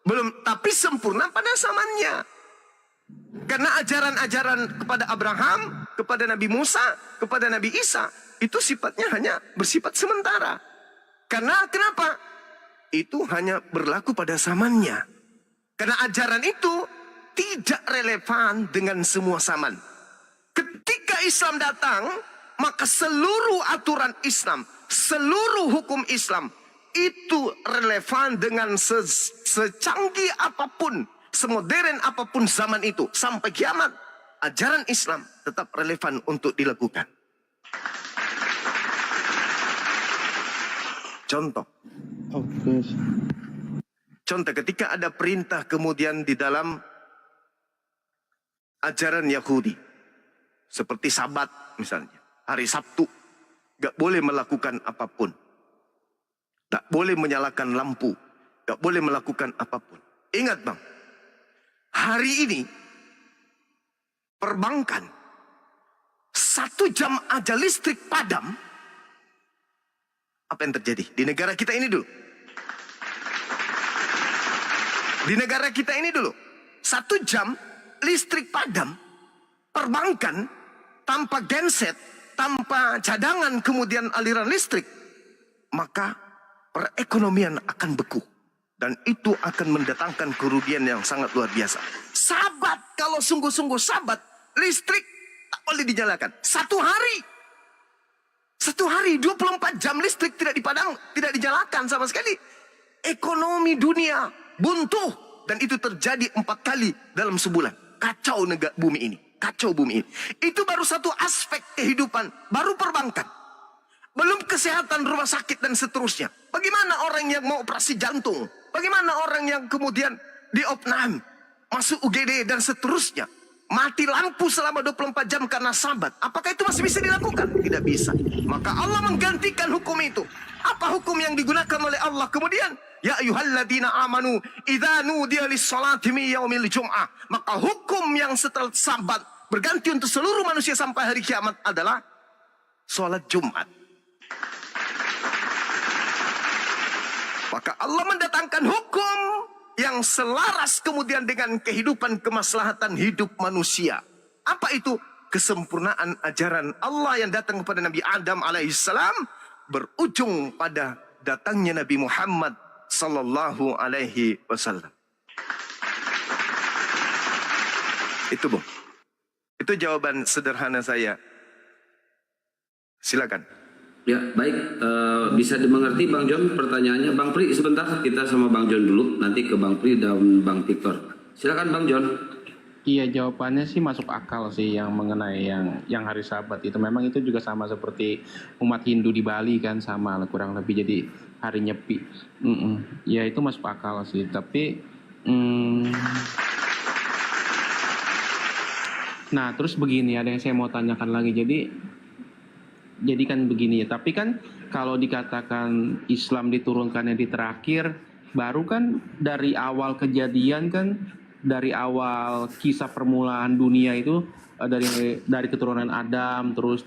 Belum, tapi sempurna pada zamannya. Karena ajaran-ajaran kepada Abraham, kepada Nabi Musa, kepada Nabi Isa, itu sifatnya hanya bersifat sementara. Karena kenapa? Itu hanya berlaku pada zamannya. Karena ajaran itu tidak relevan dengan semua zaman. Ketika Islam datang, maka seluruh aturan Islam, seluruh hukum Islam, itu relevan dengan secanggih apapun, semodern apapun zaman itu. Sampai kiamat, ajaran Islam tetap relevan untuk dilakukan. Contoh. Contoh ketika ada perintah kemudian di dalam ajaran Yahudi. Seperti Sabat misalnya. Hari Sabtu. Gak boleh melakukan apapun. Tak boleh menyalakan lampu. Tak boleh melakukan apapun. Ingat bang. Hari ini. Perbankan. 1 jam aja listrik padam. Apa yang terjadi? Di negara kita ini dulu. Di negara kita ini dulu. 1 jam listrik padam. Perbankan. Tanpa genset. Tanpa cadangan kemudian aliran listrik. Maka perekonomian akan beku. Dan itu akan mendatangkan kerugian yang sangat luar biasa. Sabat, kalau sungguh-sungguh sabat, listrik tak boleh dinyalakan. 1 hari. 1 hari, 24 jam listrik tidak dipadam, tidak dinyalakan sama sekali. Ekonomi dunia buntu. Dan itu terjadi 4 kali dalam sebulan. Kacau negara bumi ini. Kacau bumi ini. Itu baru satu aspek kehidupan. Baru perbankan. Belum kesehatan rumah sakit dan seterusnya. Bagaimana orang yang mau operasi jantung? Bagaimana orang yang kemudian diopnam, masuk UGD dan seterusnya? Mati lampu selama 24 jam karena sabat. Apakah itu masih bisa dilakukan? Tidak bisa. Maka Allah menggantikan hukum itu. Apa hukum yang digunakan oleh Allah? Kemudian, ya ayyuhalladzina amanu idza nudiya lis-salati min yaumil jum'ah. Maka hukum yang setelah Sabat berganti untuk seluruh manusia sampai hari kiamat adalah salat Jumat. Maka Allah mendatangkan hukum yang selaras kemudian dengan kehidupan kemaslahatan hidup manusia. Apa itu? Kesempurnaan ajaran Allah yang datang kepada Nabi Adam alaihissalam berujung pada datangnya Nabi Muhammad sallallahu alaihi wasallam. Itu, Bung. Itu jawaban sederhana saya. Silakan. Ya, baik. Bisa dimengerti Bang John pertanyaannya. Bang Pri, sebentar kita sama Bang John dulu. Nanti ke Bang Pri dan Bang Victor. Silakan Bang John. Iya, jawabannya sih masuk akal sih yang mengenai yang hari Sabat itu. Memang itu juga sama seperti umat Hindu di Bali kan, sama kurang lebih jadi hari Nyepi. Ya itu masuk akal sih. Tapi nah terus begini, ada yang saya mau tanyakan lagi. Jadi kan begini ya. Tapi kan kalau dikatakan Islam diturunkannya di terakhir, baru kan dari awal kejadian kan, dari awal kisah permulaan dunia itu dari keturunan Adam terus.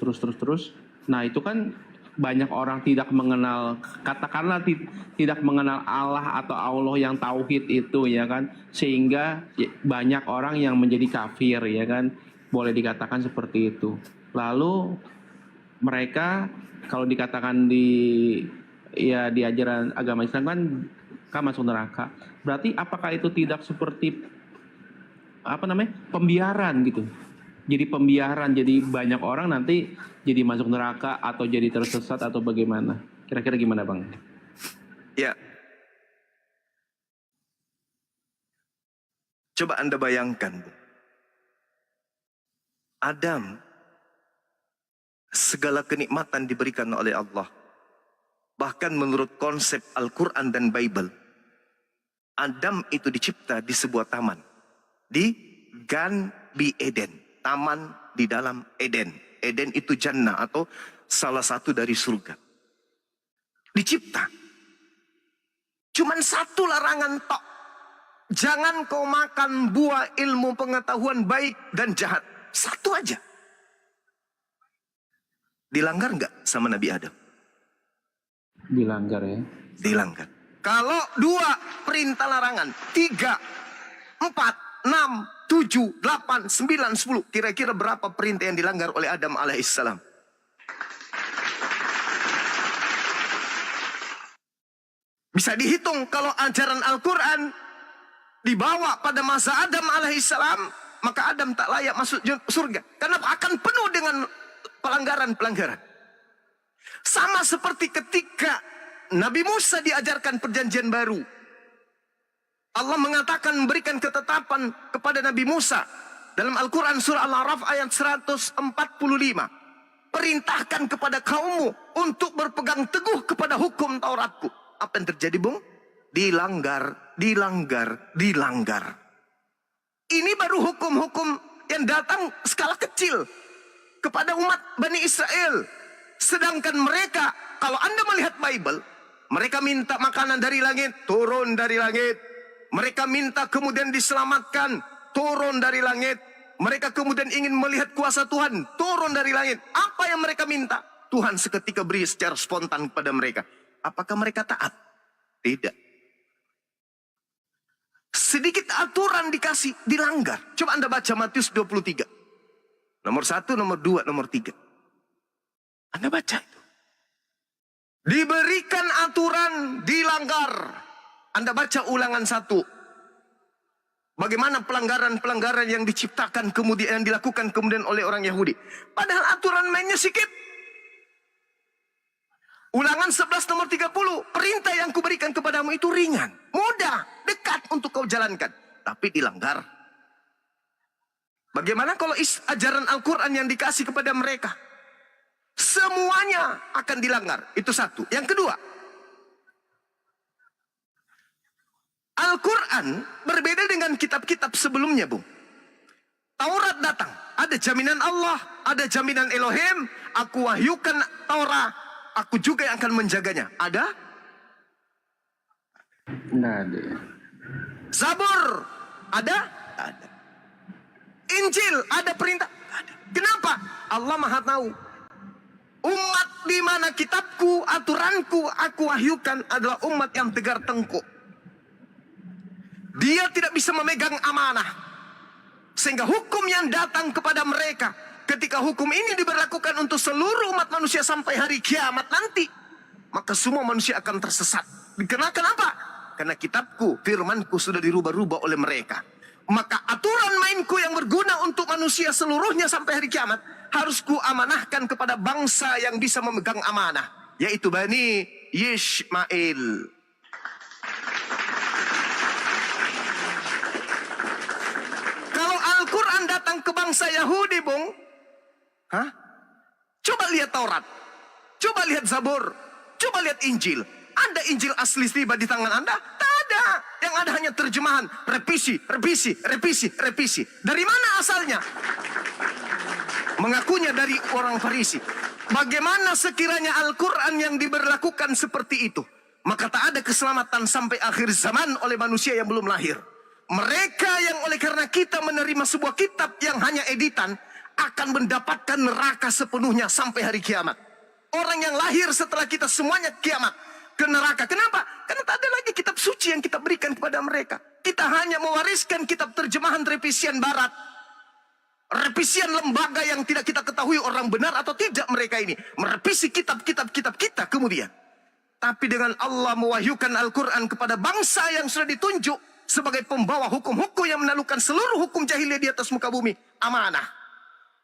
Nah itu kan banyak orang tidak mengenal, katakanlah tidak mengenal Allah atau Allah yang tauhid itu ya kan, sehingga banyak orang yang menjadi kafir ya kan, boleh dikatakan seperti itu. Lalu mereka kalau dikatakan di ajaran agama Islam kan masuk neraka. Berarti apakah itu tidak seperti pembiaran gitu? Jadi pembiaran, jadi banyak orang nanti jadi masuk neraka atau jadi tersesat atau bagaimana? Kira-kira gimana Bang? Ya. Coba Anda bayangkan, Adam, segala kenikmatan diberikan oleh Allah. Bahkan menurut konsep Al-Quran dan Bible, Adam itu dicipta di sebuah taman. Di Gan Bi Eden. Taman di dalam Eden. Eden itu jannah atau salah satu dari surga. Dicipta. Cuman satu larangan tok. Jangan kau makan buah ilmu pengetahuan baik dan jahat. Satu aja. Dilanggar nggak sama Nabi Adam? Dilanggar ya. Dilanggar. Kalau 2 perintah larangan, 3, 4, 6, 7, 8, 9, 10. Kira-kira berapa perintah yang dilanggar oleh Adam alaihissalam? Bisa dihitung kalau ajaran Al-Quran dibawa pada masa Adam alaihissalam, maka Adam tak layak masuk surga. Karena akan penuh dengan pelanggaran-pelanggaran. Sama seperti ketika Nabi Musa diajarkan perjanjian baru. Allah mengatakan memberikan ketetapan kepada Nabi Musa dalam Al-Quran surah Al-A'raf ayat 145. Perintahkan kepada kaummu untuk berpegang teguh kepada hukum Tauratku. Apa yang terjadi, Bung? Dilanggar. Ini baru hukum-hukum yang datang skala kecil kepada umat Bani Israel. Sedangkan mereka, kalau Anda melihat Bible, mereka minta makanan dari langit, turun dari langit. Mereka minta kemudian diselamatkan, turun dari langit. Mereka kemudian ingin melihat kuasa Tuhan, turun dari langit. Apa yang mereka minta? Tuhan seketika beri secara spontan kepada mereka. Apakah mereka taat? Tidak. Sedikit aturan dikasih, dilanggar. Coba Anda baca Matius 23. Nomor 1, nomor 2, nomor 3. Anda baca itu. Diberikan aturan, dilanggar. Anda baca Ulangan 1. Bagaimana pelanggaran-pelanggaran yang diciptakan kemudian, yang dilakukan kemudian oleh orang Yahudi. Padahal aturan mainnya sedikit. Ulangan 11 nomor 30. Perintah yang kuberikan kepadamu itu ringan, mudah, dekat untuk kau jalankan. Tapi dilanggar. Bagaimana kalau ajaran Al-Quran yang dikasih kepada mereka? Semuanya akan dilanggar. Itu satu. Yang kedua, Al-Quran berbeda dengan kitab-kitab sebelumnya, Bung. Taurat datang, ada jaminan Allah, ada jaminan Elohim. Aku wahyukan Taurat, Aku juga yang akan menjaganya. Ada? Nggak ada. Zabur ada? Ada. Injil ada perintah? Ada. Kenapa? Allah Maha tahu. Umat di mana kitabku, aturanku aku wahyukan adalah umat yang tegar tengkuk. Dia tidak bisa memegang amanah. Sehingga hukum yang datang kepada mereka, ketika hukum ini diberlakukan untuk seluruh umat manusia sampai hari kiamat nanti, maka semua manusia akan tersesat. Kenapa? Karena kitabku, firmanku sudah dirubah-rubah oleh mereka. Maka aturan mainku yang berguna untuk manusia seluruhnya sampai hari kiamat harus kuamanahkan kepada bangsa yang bisa memegang amanah, yaitu Bani Yishmael. Kalau Al-Quran datang ke bangsa Yahudi, Bung, coba lihat Taurat, coba lihat Zabur, coba lihat Injil. Ada Injil asli tiba di tangan Anda? Tak ada. Yang ada hanya terjemahan, revisi. Dari mana asalnya? Mengakunya dari orang Farisi. Bagaimana sekiranya Al-Quran yang diberlakukan seperti itu? Maka tak ada keselamatan sampai akhir zaman oleh manusia yang belum lahir. Mereka yang oleh karena kita menerima sebuah kitab yang hanya editan akan mendapatkan neraka sepenuhnya sampai hari kiamat. Orang yang lahir setelah kita semuanya kiamat ke neraka. Kenapa? Karena tak ada lagi kitab suci yang kita berikan kepada mereka. Kita hanya mewariskan kitab terjemahan revisian barat. Revisian lembaga yang tidak kita ketahui orang benar atau tidak mereka ini. Merevisi kitab-kitab kita kemudian. Tapi dengan Allah mewahyukan Al-Quran kepada bangsa yang sudah ditunjuk sebagai pembawa hukum-hukum yang menaklukkan seluruh hukum jahiliyah di atas muka bumi. Amanah.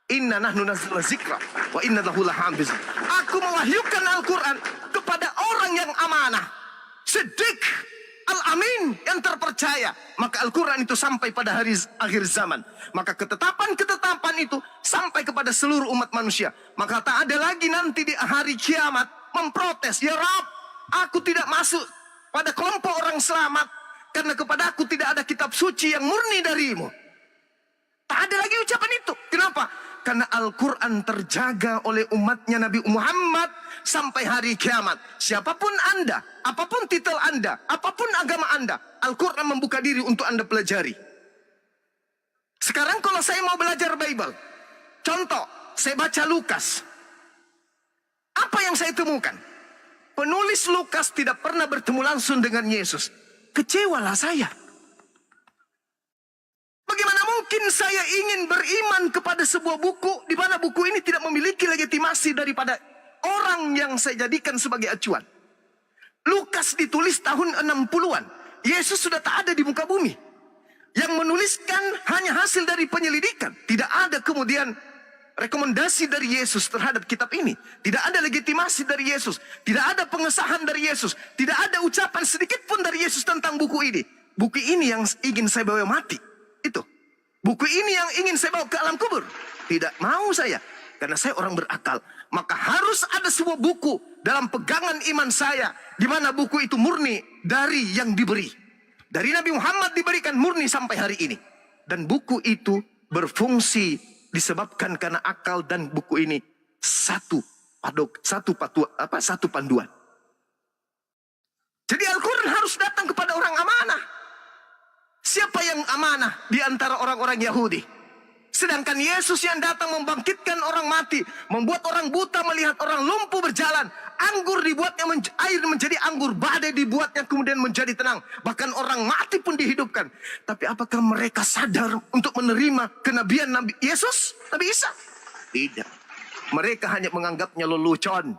Inna nahnu nazzalna zikra wa inna lahu lahafizun. Aku mewahyukan Al-Quran kepada orang yang amanah, Siddiq, Al-Amin, yang terpercaya. Maka Al-Quran itu sampai pada hari akhir zaman. Maka ketetapan itu sampai kepada seluruh umat manusia. Maka tak ada lagi nanti di hari kiamat memprotes, ya Rabb, aku tidak masuk pada kelompok orang selamat karena kepada aku tidak ada kitab suci yang murni darimu. Tak ada lagi ucapan itu. Kenapa? Karena Al-Quran terjaga oleh umatnya Nabi Muhammad sampai hari kiamat. Siapapun Anda, apapun titel Anda, apapun agama Anda, Al-Quran membuka diri untuk Anda pelajari. Sekarang kalau saya mau belajar Bible, contoh, saya baca Lukas. Apa yang saya temukan? Penulis Lukas tidak pernah bertemu langsung dengan Yesus. Kecewalah saya. Bagaimana mungkin saya ingin beriman kepada sebuah buku di mana buku ini tidak memiliki legitimasi daripada orang yang saya jadikan sebagai acuan. Lukas ditulis tahun 60-an. Yesus sudah tak ada di muka bumi. Yang menuliskan hanya hasil dari penyelidikan. Tidak ada kemudian rekomendasi dari Yesus terhadap kitab ini. Tidak ada legitimasi dari Yesus. Tidak ada pengesahan dari Yesus. Tidak ada ucapan sedikit pun dari Yesus tentang buku ini. Buku ini yang ingin saya bawa mati. Itu. Buku ini yang ingin saya bawa ke alam kubur. Tidak mau saya. Karena saya orang berakal. Maka harus ada sebuah buku dalam pegangan iman saya. Di mana buku itu murni dari yang diberi. Dari Nabi Muhammad diberikan murni sampai hari ini. Dan buku itu berfungsi disebabkan karena akal dan buku ini satu panduan. Jadi Al-Quran harus datang kepada orang amanah. Siapa yang amanah di antara orang-orang Yahudi? Sedangkan Yesus yang datang membangkitkan orang mati, membuat orang buta melihat, orang lumpuh berjalan, anggur dibuatnya air menjadi anggur, badai dibuatnya kemudian menjadi tenang, bahkan orang mati pun dihidupkan. Tapi apakah mereka sadar untuk menerima kenabian Nabi Yesus, Nabi Isa? Tidak. Mereka hanya menganggapnya lelucon.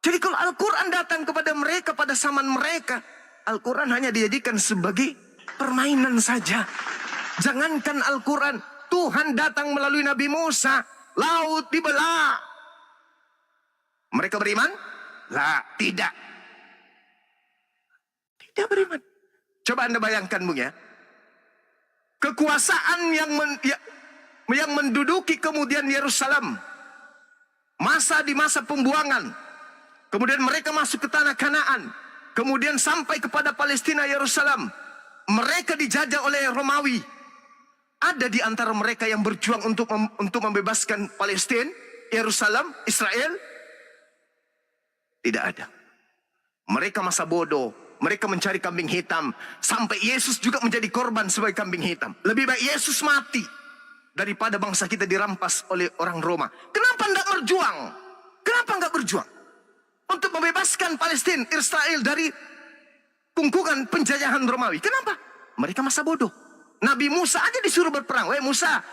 Jadi kalau Al-Quran datang kepada mereka pada zaman mereka, Al-Quran hanya dijadikan sebagai permainan saja. Jangankan Al-Quran, Tuhan datang melalui Nabi Musa, laut dibelah. Mereka beriman? Tidak. Tidak beriman. Coba Anda bayangkan, Bung, ya. Kekuasaan yang menduduki kemudian Yerusalem. Di masa pembuangan. Kemudian mereka masuk ke tanah Kanaan. Kemudian sampai kepada Palestina, Yerusalem. Mereka dijajah oleh Romawi. Ada di antara mereka yang berjuang untuk membebaskan Palestina, Yerusalem, Israel? Tidak ada. Mereka masa bodoh. Mereka mencari kambing hitam. Sampai Yesus juga menjadi korban sebagai kambing hitam. Lebih baik Yesus mati daripada bangsa kita dirampas oleh orang Roma. Kenapa tidak berjuang? Kenapa enggak berjuang? Untuk membebaskan Palestina, Israel dari kungkungan penjajahan Romawi. Kenapa? Mereka masa bodoh. Nabi Musa aja disuruh berperang. Weh Musa,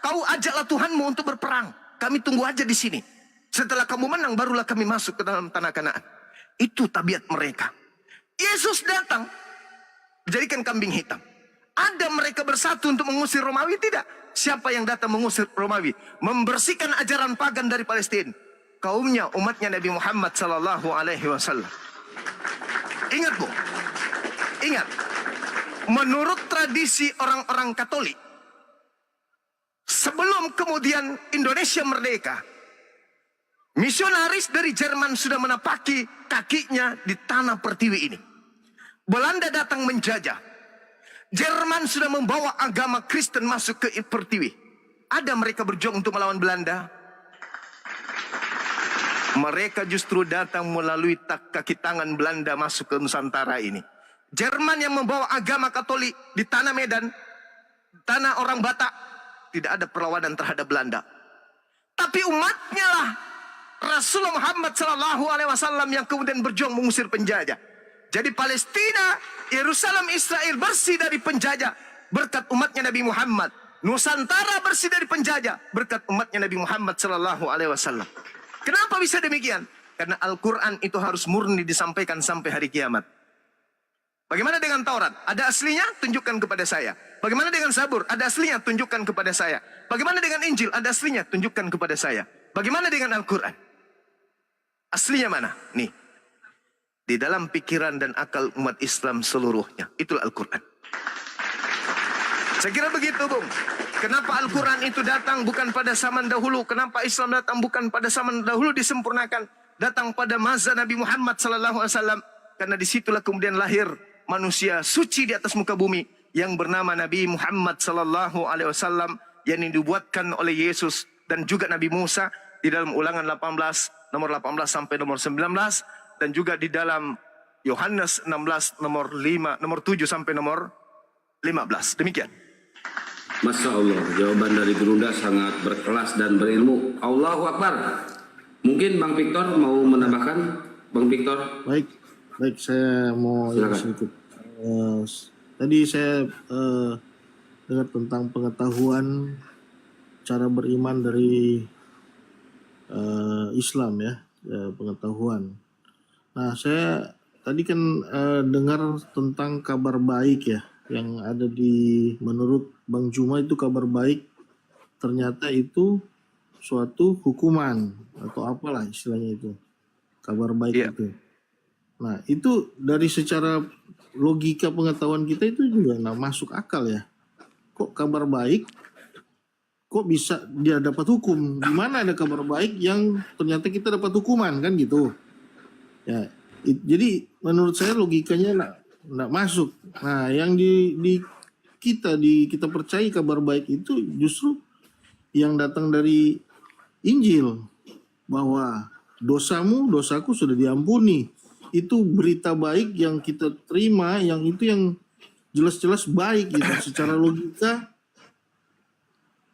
kau ajaklah Tuhanmu untuk berperang. Kami tunggu aja di sini. Setelah kamu menang, barulah kami masuk ke dalam tanah Kanaan. Itu tabiat mereka. Yesus datang, jadikan kambing hitam. Ada mereka bersatu untuk mengusir Romawi? Tidak. Siapa yang datang mengusir Romawi? Membersihkan ajaran pagan dari Palestina. Kaumnya, umatnya Nabi Muhammad sallallahu alaihi wasallam. Ingat Bu, ingat. Menurut tradisi orang-orang Katolik, sebelum kemudian Indonesia merdeka, misionaris dari Jerman sudah menapaki kakinya di tanah pertiwi ini. Belanda datang menjajah. Jerman sudah membawa agama Kristen masuk ke pertiwi. Ada mereka berjuang untuk melawan Belanda? Mereka justru datang melalui kaki tangan Belanda masuk ke Nusantara ini. Jerman yang membawa agama Katolik di tanah Medan, tanah orang Batak, tidak ada perlawanan terhadap Belanda. Tapi umatnya lah Rasulullah Muhammad sallallahu alaihi wasallam yang kemudian berjuang mengusir penjajah. Jadi Palestina, Yerusalem, Israel bersih dari penjajah berkat umatnya Nabi Muhammad. Nusantara bersih dari penjajah berkat umatnya Nabi Muhammad sallallahu alaihi wasallam. Kenapa bisa demikian? Karena Al-Quran itu harus murni disampaikan sampai hari kiamat. Bagaimana dengan Taurat? Ada aslinya? Tunjukkan kepada saya. Bagaimana dengan Zabur? Ada aslinya? Tunjukkan kepada saya. Bagaimana dengan Injil? Ada aslinya? Tunjukkan kepada saya. Bagaimana dengan Al-Quran? Aslinya mana? Nih. Di dalam pikiran dan akal umat Islam seluruhnya. Itulah Al-Quran. Saya kira begitu, Bung. Kenapa Al-Quran itu datang bukan pada zaman dahulu? Kenapa Islam datang bukan pada zaman dahulu disempurnakan? Datang pada masa Nabi Muhammad SAW. Karena disitulah kemudian lahir manusia suci di atas muka bumi yang bernama Nabi Muhammad SAW yang dibuatkan oleh Yesus dan juga Nabi Musa di dalam Ulangan 18 nomor 18 sampai nomor 19 dan juga di dalam Yohanes 16 nomor 7 sampai nomor 15. Demikian. Masya Allah, jawaban dari Gurunda sangat berkelas dan berilmu. Allahu Akbar. Mungkin Bang Victor mau menambahkan? Bang Victor? Baik, saya mau sedikit. Tadi saya dengar tentang pengetahuan cara beriman dari Islam ya, pengetahuan. Nah, saya tadi kan dengar tentang kabar baik ya, yang ada menurut Bang Juma itu kabar baik, ternyata itu suatu hukuman atau apalah istilahnya itu, kabar baik itu. Nah, itu dari secara logika pengetahuan kita itu juga nggak masuk akal ya. Kok kabar baik, kok bisa dia dapat hukum? Di mana ada kabar baik yang ternyata kita dapat hukuman, kan gitu. Ya, jadi menurut saya logikanya nggak masuk. Nah, yang kita percaya kabar baik itu justru yang datang dari Injil, bahwa dosaku sudah diampuni. Itu berita baik yang kita terima, yang itu yang jelas-jelas baik gitu. Secara logika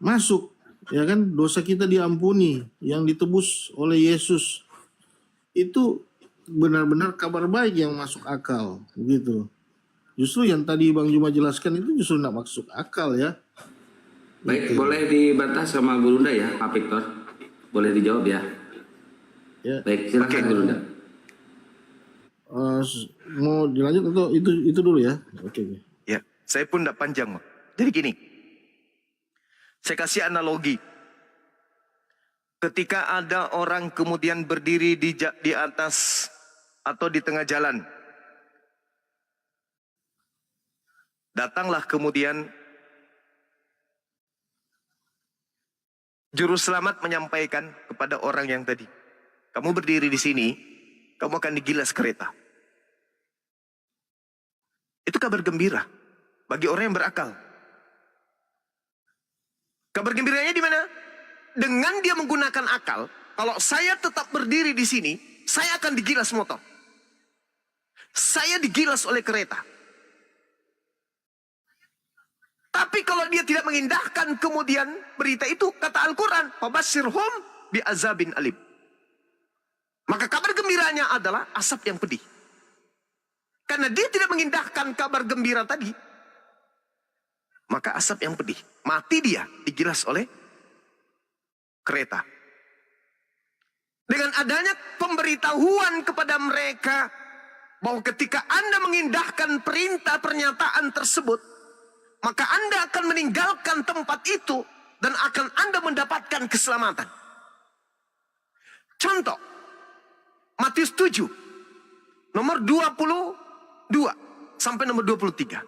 masuk, ya kan, dosa kita diampuni, yang ditebus oleh Yesus. Itu benar-benar kabar baik yang masuk akal gitu. Justru yang tadi Bang Juma jelaskan itu justru nggak masuk akal ya. Baik, boleh dibantah sama Gurunda ya, Pak Victor? Boleh dijawab ya? Ya. Baik, silakan Gurunda. Mau dilanjut atau itu dulu ya? Oke. Ya, saya pun tidak panjang. Jadi gini, saya kasih analogi. Ketika ada orang kemudian berdiri di atas atau di tengah jalan, datanglah kemudian juru selamat menyampaikan kepada orang yang tadi, kamu berdiri di sini, kamu akan digilas kereta. Itu kabar gembira bagi orang yang berakal. Kabar gembiranya di mana? Dengan dia menggunakan akal, kalau saya tetap berdiri di sini, saya akan digilas motor. Saya digilas oleh kereta. Tapi kalau dia tidak mengindahkan kemudian berita itu, kata Al-Quran, "Fabasyirhum bi'azabin alim." Maka kabar gembiranya adalah asap yang pedih. Karena dia tidak mengindahkan kabar gembira tadi, maka asap yang pedih. Mati dia, digilas oleh kereta. Dengan adanya pemberitahuan kepada mereka bahwa ketika Anda mengindahkan perintah pernyataan tersebut, maka Anda akan meninggalkan tempat itu dan akan Anda mendapatkan keselamatan. Contoh, Matius 7, nomor 22 sampai nomor 23.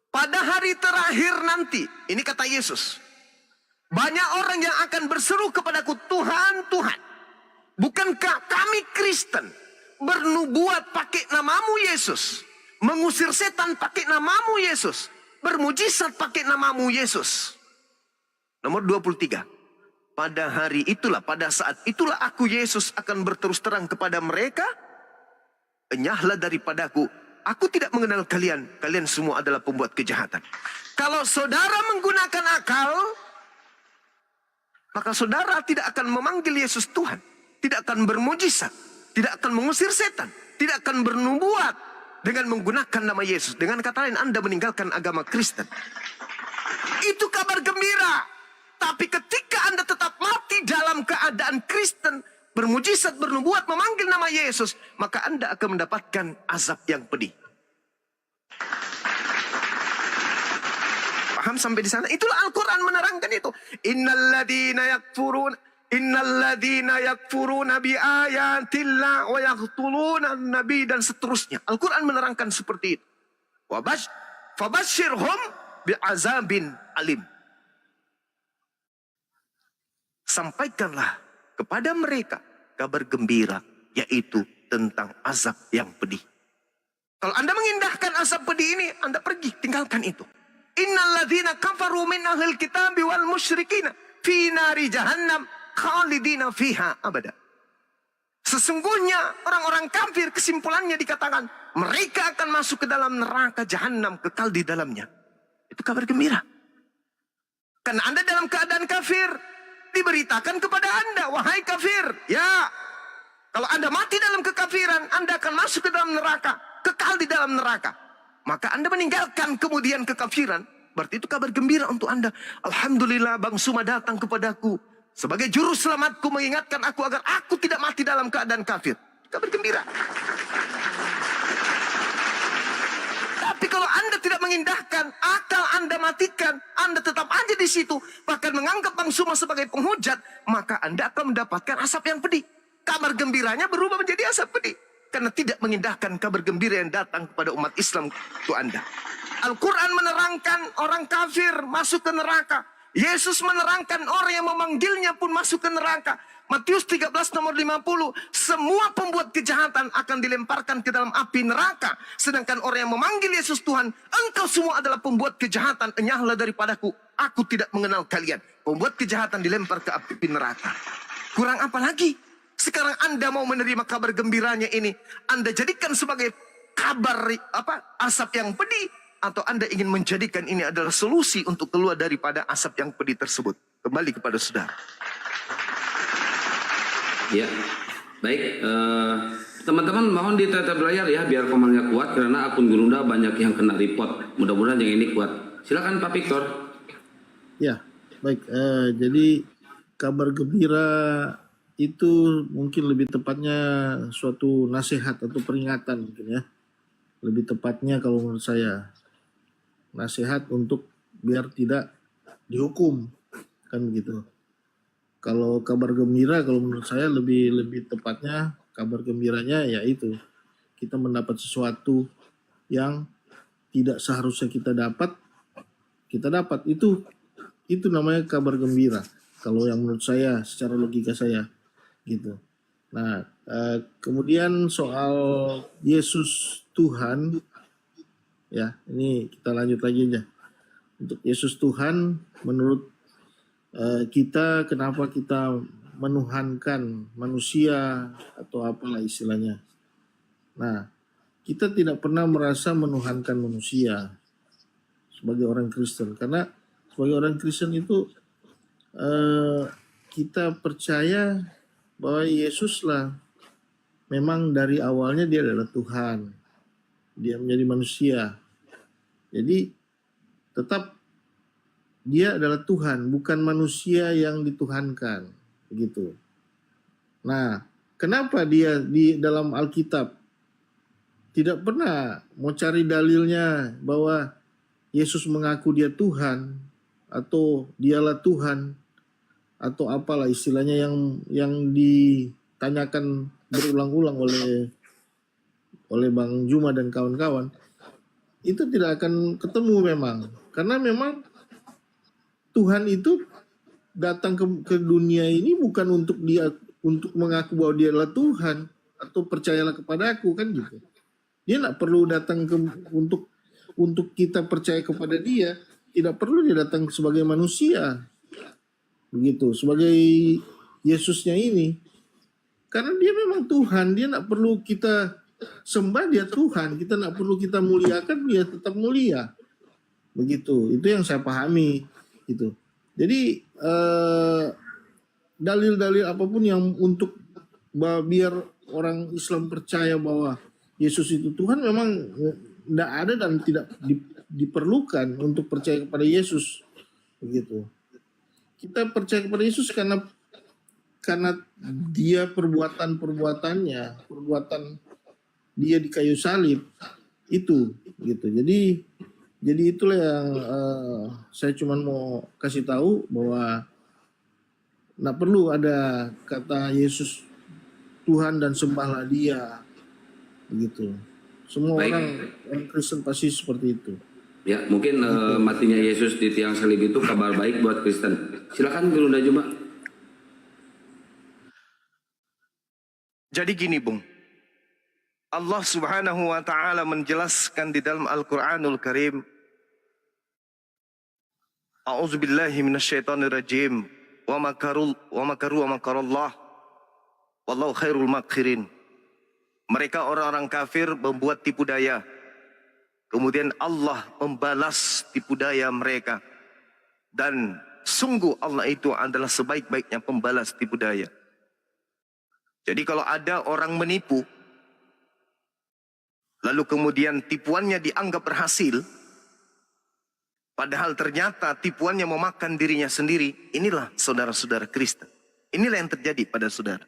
Pada hari terakhir nanti, ini kata Yesus, banyak orang yang akan berseru kepadaku, "Tuhan, Tuhan, bukankah kami Kristen bernubuat pakai namamu Yesus, mengusir setan pakai namamu Yesus, bermujizat pakai namamu Yesus?" Nomor 23. Pada hari itulah, pada saat itulah aku Yesus akan berterus terang kepada mereka, "Enyahlah daripadaku, aku tidak mengenal kalian, kalian semua adalah pembuat kejahatan." Kalau saudara menggunakan akal, maka saudara tidak akan memanggil Yesus Tuhan, tidak akan bermujizat, tidak akan mengusir setan, tidak akan bernubuat dengan menggunakan nama Yesus. Dengan kata lain, Anda meninggalkan agama Kristen. Itu kabar gembira. Tapi ketika Anda tetap mati dalam keadaan Kristen, bermujizat, bernubuat, memanggil nama Yesus, maka Anda akan mendapatkan azab yang pedih. Paham sampai di sana? Itulah Al-Quran menerangkan itu. Innalladzina yakfuruna bi ayatillah wa yaqtuluna nabi, dan seterusnya. Al-Quran menerangkan seperti itu. Fabasyirhum bi'azabin alim. Sampaikanlah kepada mereka kabar gembira, yaitu tentang azab yang pedih. Kalau Anda mengindahkan azab pedih ini, Anda pergi, tinggalkan itu. Innalladzina kafaru min ahlil kitabi wal musyrikina fi nari jahannam khalidina fiha abada. Sesungguhnya orang-orang kafir, kesimpulannya dikatakan, mereka akan masuk ke dalam neraka jahanam, kekal di dalamnya. Itu kabar gembira. Karena Anda dalam keadaan kafir, diberitakan kepada Anda, wahai kafir, ya, kalau Anda mati dalam kekafiran, Anda akan masuk ke dalam neraka, kekal di dalam neraka. Maka Anda meninggalkan kemudian kekafiran, berarti itu kabar gembira untuk Anda. Alhamdulillah, Bang Suma datang kepadaku sebagai juru selamatku, mengingatkan aku agar aku tidak mati dalam keadaan kafir. Kabar gembira. Tapi kalau Anda tidak mengindahkan, akal Anda matikan, Anda tetap aja di situ, bahkan menganggap Bang Suma sebagai penghujat, maka Anda akan mendapatkan asap yang pedih. Kabar gembiranya berubah menjadi asap pedih. Karena tidak mengindahkan kabar gembira yang datang kepada umat Islam itu Anda. Al-Quran menerangkan orang kafir masuk ke neraka. Yesus menerangkan orang yang memanggilnya pun masuk ke neraka. Matius 13 nomor 50. Semua pembuat kejahatan akan dilemparkan ke dalam api neraka. Sedangkan orang yang memanggil Yesus Tuhan, engkau semua adalah pembuat kejahatan, enyahlah daripadaku, aku tidak mengenal kalian. Pembuat kejahatan dilempar ke api neraka. Kurang apa lagi? Sekarang Anda mau menerima kabar gembiranya ini, Anda jadikan sebagai kabar asap yang pedih, atau Anda ingin menjadikan ini adalah solusi untuk keluar daripada asap yang pedih tersebut? Kembali kepada saudara. Ya, baik. Teman-teman mohon ditetap layar ya, biar komannya kuat, karena akun Gurunda banyak yang kena report. Mudah-mudahan yang ini kuat. Silakan Pak Victor. Ya, baik. Jadi kabar gembira itu mungkin lebih tepatnya suatu nasihat atau peringatan mungkin ya. Lebih tepatnya kalau menurut saya nasihat untuk biar tidak dihukum, kan begitu. Kalau kabar gembira, kalau menurut saya lebih tepatnya kabar gembiranya yaitu kita mendapat sesuatu yang tidak seharusnya kita dapat itu namanya kabar gembira. Kalau yang menurut saya, secara logika saya gitu. Nah, kemudian soal Yesus Tuhan, ya ini kita lanjut lagi aja. Untuk Yesus Tuhan, menurut kita, kenapa kita menuhankan manusia atau apalah istilahnya. Nah, kita tidak pernah merasa menuhankan manusia sebagai orang Kristen, karena sebagai orang Kristen itu kita percaya bahwa Yesuslah memang dari awalnya dia adalah Tuhan, dia menjadi manusia, jadi tetap dia adalah Tuhan, bukan manusia yang dituhankan, begitu. Nah, kenapa dia di dalam Alkitab tidak pernah mau cari dalilnya bahwa Yesus mengaku dia Tuhan atau dialah Tuhan atau apalah istilahnya yang ditanyakan berulang-ulang oleh Bang Juma dan kawan-kawan, itu tidak akan ketemu memang, karena memang Tuhan itu datang ke dunia ini bukan untuk mengaku bahwa dia adalah Tuhan atau percayalah kepada aku, kan gitu. Dia tidak perlu datang untuk kita percaya kepada dia, tidak perlu dia datang sebagai manusia, begitu, sebagai Yesusnya ini, karena dia memang Tuhan. Dia tidak perlu kita sembah, dia Tuhan. Kita tidak perlu kita muliakan, dia tetap mulia, begitu. Itu yang saya pahami. Gitu. Jadi dalil-dalil apapun yang untuk biar orang Islam percaya bahwa Yesus itu Tuhan memang tidak ada dan tidak diperlukan untuk percaya kepada Yesus, begitu. Kita percaya kepada Yesus karena dia perbuatan dia di kayu salib itu, gitu. Jadi itulah yang saya cuma mau kasih tahu, bahwa nggak perlu ada kata Yesus Tuhan dan sembahlah dia, begitu. Semua orang Kristen pasti seperti itu. Ya, mungkin matinya Yesus di tiang salib itu kabar baik buat Kristen. Silakan Guru Juma. Jadi gini, Bung. Allah Subhanahu wa taala menjelaskan di dalam Al-Qur'anul Karim, A'udzubillahi minasyaitonirrajim, wa makaru wa makarallah wallahu khairul makirin. Mereka orang-orang kafir membuat tipu daya, kemudian Allah membalas tipu daya mereka, dan sungguh Allah itu adalah sebaik-baiknya pembalas tipu daya. Jadi kalau ada orang menipu, lalu kemudian tipuannya dianggap berhasil, padahal ternyata tipuannya memakan dirinya sendiri, inilah saudara-saudara Kristen. Inilah yang terjadi pada saudara.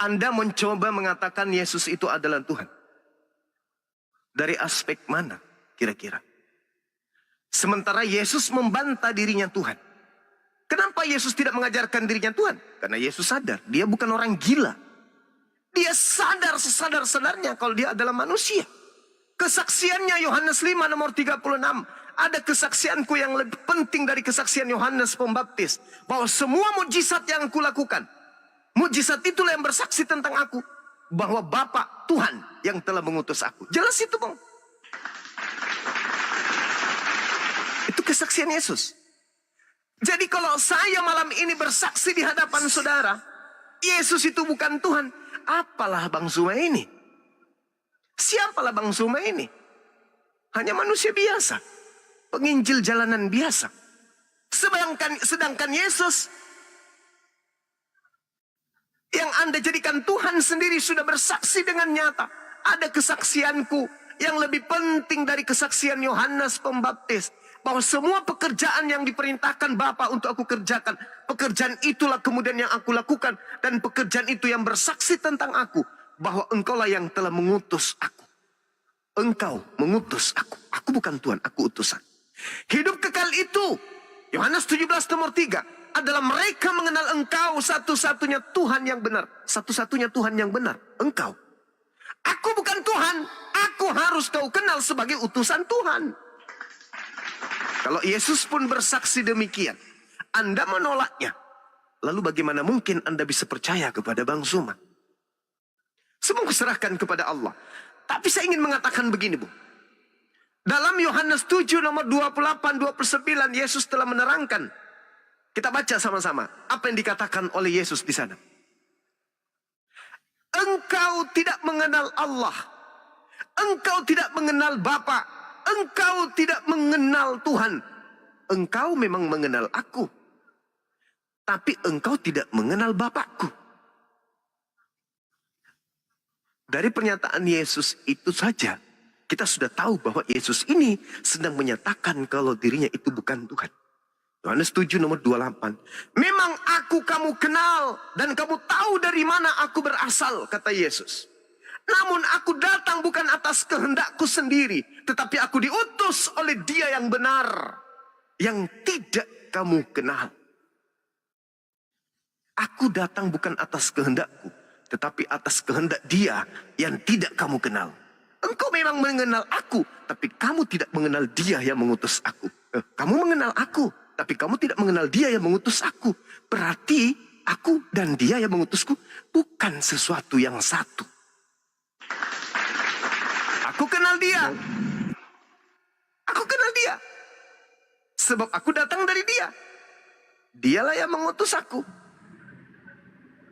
Anda mencoba mengatakan Yesus itu adalah Tuhan. Dari aspek mana kira-kira? Sementara Yesus membantah dirinya Tuhan. Kenapa Yesus tidak mengajarkan dirinya Tuhan? Karena Yesus sadar, dia bukan orang gila. Dia sadar sesadar-sadarnya kalau dia adalah manusia. Kesaksiannya Yohanes 5 nomor 36. Ada kesaksianku yang lebih penting dari kesaksian Yohanes Pembaptis. Bahwa semua mujizat yang aku lakukan, mujizat itulah yang bersaksi tentang aku. Bahwa Bapa Tuhan yang telah mengutus aku. Jelas itu, Bang. Itu kesaksian Yesus. Jadi kalau saya malam ini bersaksi di hadapan saudara, Yesus itu bukan Tuhan, apalah Bang Zuma ini? Siapalah Bang Zuma ini? Hanya manusia biasa, penginjil jalanan biasa. Sedangkan Yesus yang Anda jadikan Tuhan sendiri sudah bersaksi dengan nyata. Ada kesaksianku yang lebih penting dari kesaksian Yohanes Pembaptis. Bahwa semua pekerjaan yang diperintahkan Bapa untuk aku kerjakan, pekerjaan itulah kemudian yang aku lakukan. Dan pekerjaan itu yang bersaksi tentang aku. Bahwa engkaulah yang telah mengutus aku. Engkau mengutus aku. Aku bukan Tuhan, aku utusan. Hidup kekal itu, Yohanes 17 nomor 3, adalah mereka mengenal engkau satu-satunya Tuhan yang benar. Satu-satunya Tuhan yang benar, engkau. Aku bukan Tuhan, aku harus kau kenal sebagai utusan Tuhan. Kalau Yesus pun bersaksi demikian, Anda menolaknya. Lalu bagaimana mungkin Anda bisa percaya kepada Bang Zuma? Semua kuserahkan kepada Allah. Tapi saya ingin mengatakan begini, Bu. Dalam Yohanes 7 nomor 28-29, Yesus telah menerangkan Kita baca sama-sama apa yang dikatakan oleh Yesus di sana. Engkau tidak mengenal Allah. Engkau tidak mengenal Bapa. Engkau tidak mengenal Tuhan. Engkau memang mengenal aku. Tapi engkau tidak mengenal Bapakku. Dari pernyataan Yesus itu saja, kita sudah tahu bahwa Yesus ini sedang menyatakan kalau dirinya itu bukan Tuhan. Yohanes 7 nomor 28. Memang aku kamu kenal dan kamu tahu dari mana aku berasal, kata Yesus. Namun aku datang bukan atas kehendakku sendiri, tetapi aku diutus oleh Dia yang benar, yang tidak kamu kenal. Aku datang bukan atas kehendakku, tetapi atas kehendak Dia yang tidak kamu kenal. Engkau memang mengenal aku, tapi kamu tidak mengenal Dia yang mengutus aku. Kamu mengenal aku, tapi kamu tidak mengenal Dia yang mengutus aku. Berarti aku dan Dia yang mengutusku bukan sesuatu yang satu. Aku kenal Dia. Aku kenal Dia. Sebab aku datang dari Dia. Dialah yang mengutus aku.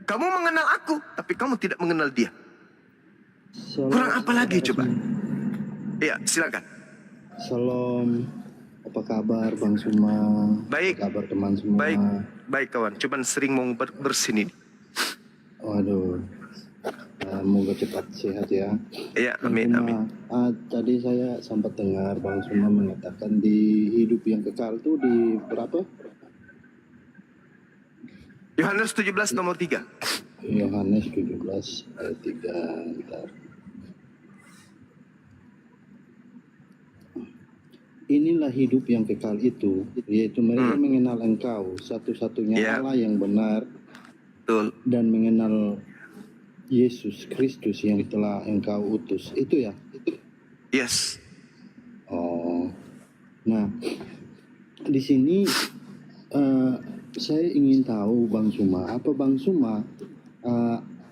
Kamu mengenal aku, tapi kamu tidak mengenal Dia. Kurang apa lagi coba? Iya, silakan. Salam, apa kabar Bang Suma? Baik. Apa kabar teman semua? Baik kawan. Cuman sering mau bersin ini. Waduh, semoga cepat sehat ya. Iya, Bang amin, Suma, amin. tadi saya sempat dengar Bang Suma mengatakan di hidup yang kekal itu di berapa? Yohanes 17 nomor 3. Yohanes 17 ayat 3. Bentar. Inilah hidup yang kekal itu, yaitu mereka mengenal Engkau, satu-satunya Allah yang benar, Betul. dan mengenal Yesus Kristus yang telah Engkau utus. Itu ya? Yes. Oh, nah di sini saya ingin tahu Bang Suma, apa Bang Suma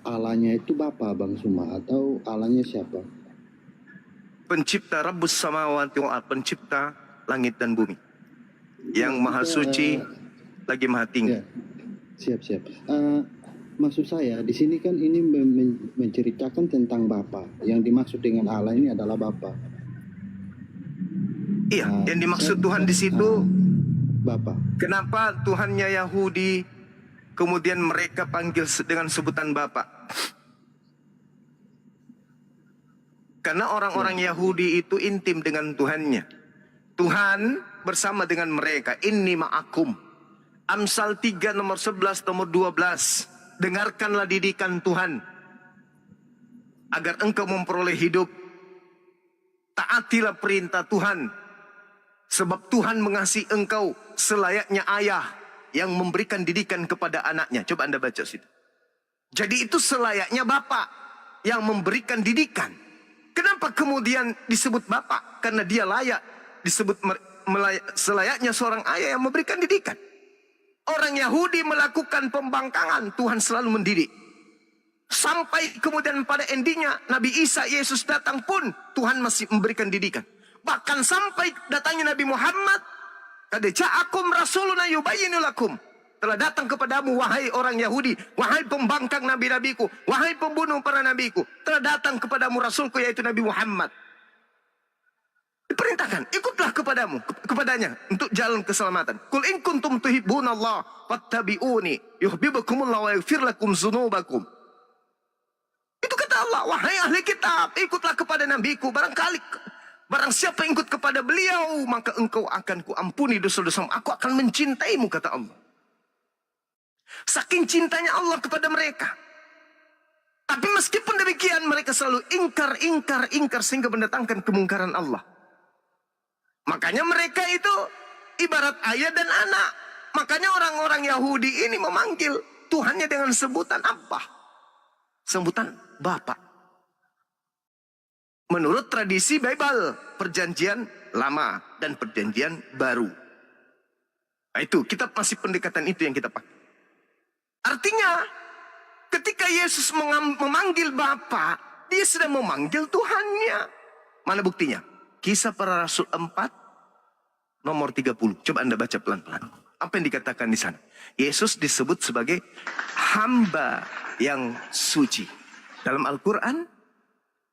Allahnya itu Bapa Bang Suma atau Allahnya siapa? Pencipta Rabbus Samawati wal Ardh, pencipta langit dan bumi. Yang maha suci lagi maha tinggi. Ya, siap. Maksud saya di sini kan ini menceritakan tentang Bapa. Yang dimaksud dengan Allah ini adalah Bapa. Iya, yang dimaksud Tuhan di situ Bapa. kenapa Tuhannya Yahudi kemudian mereka panggil dengan sebutan Bapa? Karena orang-orang Yahudi itu intim dengan Tuhannya. Tuhan bersama dengan mereka. Inni ma'akum. Amsal 3 nomor 11 nomor 12. Dengarkanlah didikan Tuhan agar engkau memperoleh hidup. Taatilah perintah Tuhan. Sebab Tuhan mengasihi engkau selayaknya ayah yang memberikan didikan kepada anaknya. Coba Anda baca situ. Jadi itu selayaknya Bapa yang memberikan didikan. Kenapa kemudian disebut Bapa? Karena dia layak disebut selayaknya seorang ayah yang memberikan didikan. Orang Yahudi melakukan pembangkangan, Tuhan selalu mendidik. Sampai kemudian pada endingnya Nabi Isa Yesus datang pun Tuhan masih memberikan didikan. Bahkan sampai datangnya Nabi Muhammad, qad ja'akum rasuluna yubayyinu lakum. Telah datang kepadamu wahai orang Yahudi, wahai pembangkang nabi-nabiku, wahai pembunuh para nabiku, telah datang kepadamu rasulku yaitu Nabi Muhammad. Diperintahkan, ikutlah kepadanya untuk jalan keselamatan. Qul in kuntum tuhibbunallah fattabi'uni yuhibbukumullah wa yaghfir lakum dzunubakum. Itu kata Allah, wahai ahli kitab, ikutlah kepada nabiku. Barang siapa yang ikut kepada beliau, maka engkau akan kuampuni dosa-dosamu. Aku akan mencintaimu, kata Allah. Saking cintanya Allah kepada mereka. Tapi meskipun demikian, mereka selalu ingkar sehingga mendatangkan kemungkaran Allah. Makanya mereka itu ibarat ayah dan anak. Makanya orang-orang Yahudi ini memanggil Tuhannya dengan sebutan apa? Sebutan Bapa. Menurut tradisi Bible, perjanjian lama dan perjanjian baru. Nah itu, kita masih pendekatan itu yang kita pakai. Artinya, ketika Yesus memanggil Bapa, dia sedang memanggil Tuhannya. Mana buktinya? Kisah Para Rasul 4, nomor 30. Coba Anda baca pelan-pelan. Apa yang dikatakan di sana? Yesus disebut sebagai hamba yang suci. Dalam Al-Quran,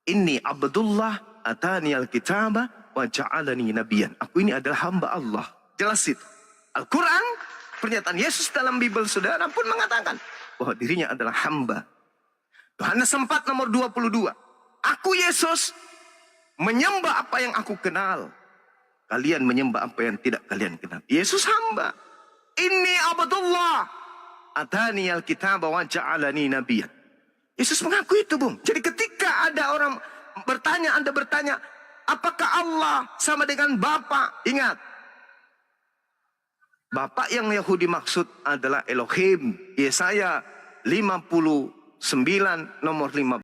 Inni Abdullah atani al-kitaba wa ja'alani nabiyan. Aku ini adalah hamba Allah. Jelas itu. Al-Quran, pernyataan Yesus dalam Bible saudara pun mengatakan bahwa dirinya adalah hamba. Yohanes 4 nomor 22. Aku Yesus menyembah apa yang aku kenal. Kalian menyembah apa yang tidak kalian kenal. Yesus hamba. Inni Abdullah atani al-kitaba wa ja'alani nabiyan. Yesus mengaku itu, Bung. Jadi ketika ada orang bertanya, Anda bertanya, apakah Allah sama dengan Bapa? Ingat, Bapa yang Yahudi maksud adalah Elohim. Yesaya 59 nomor 15.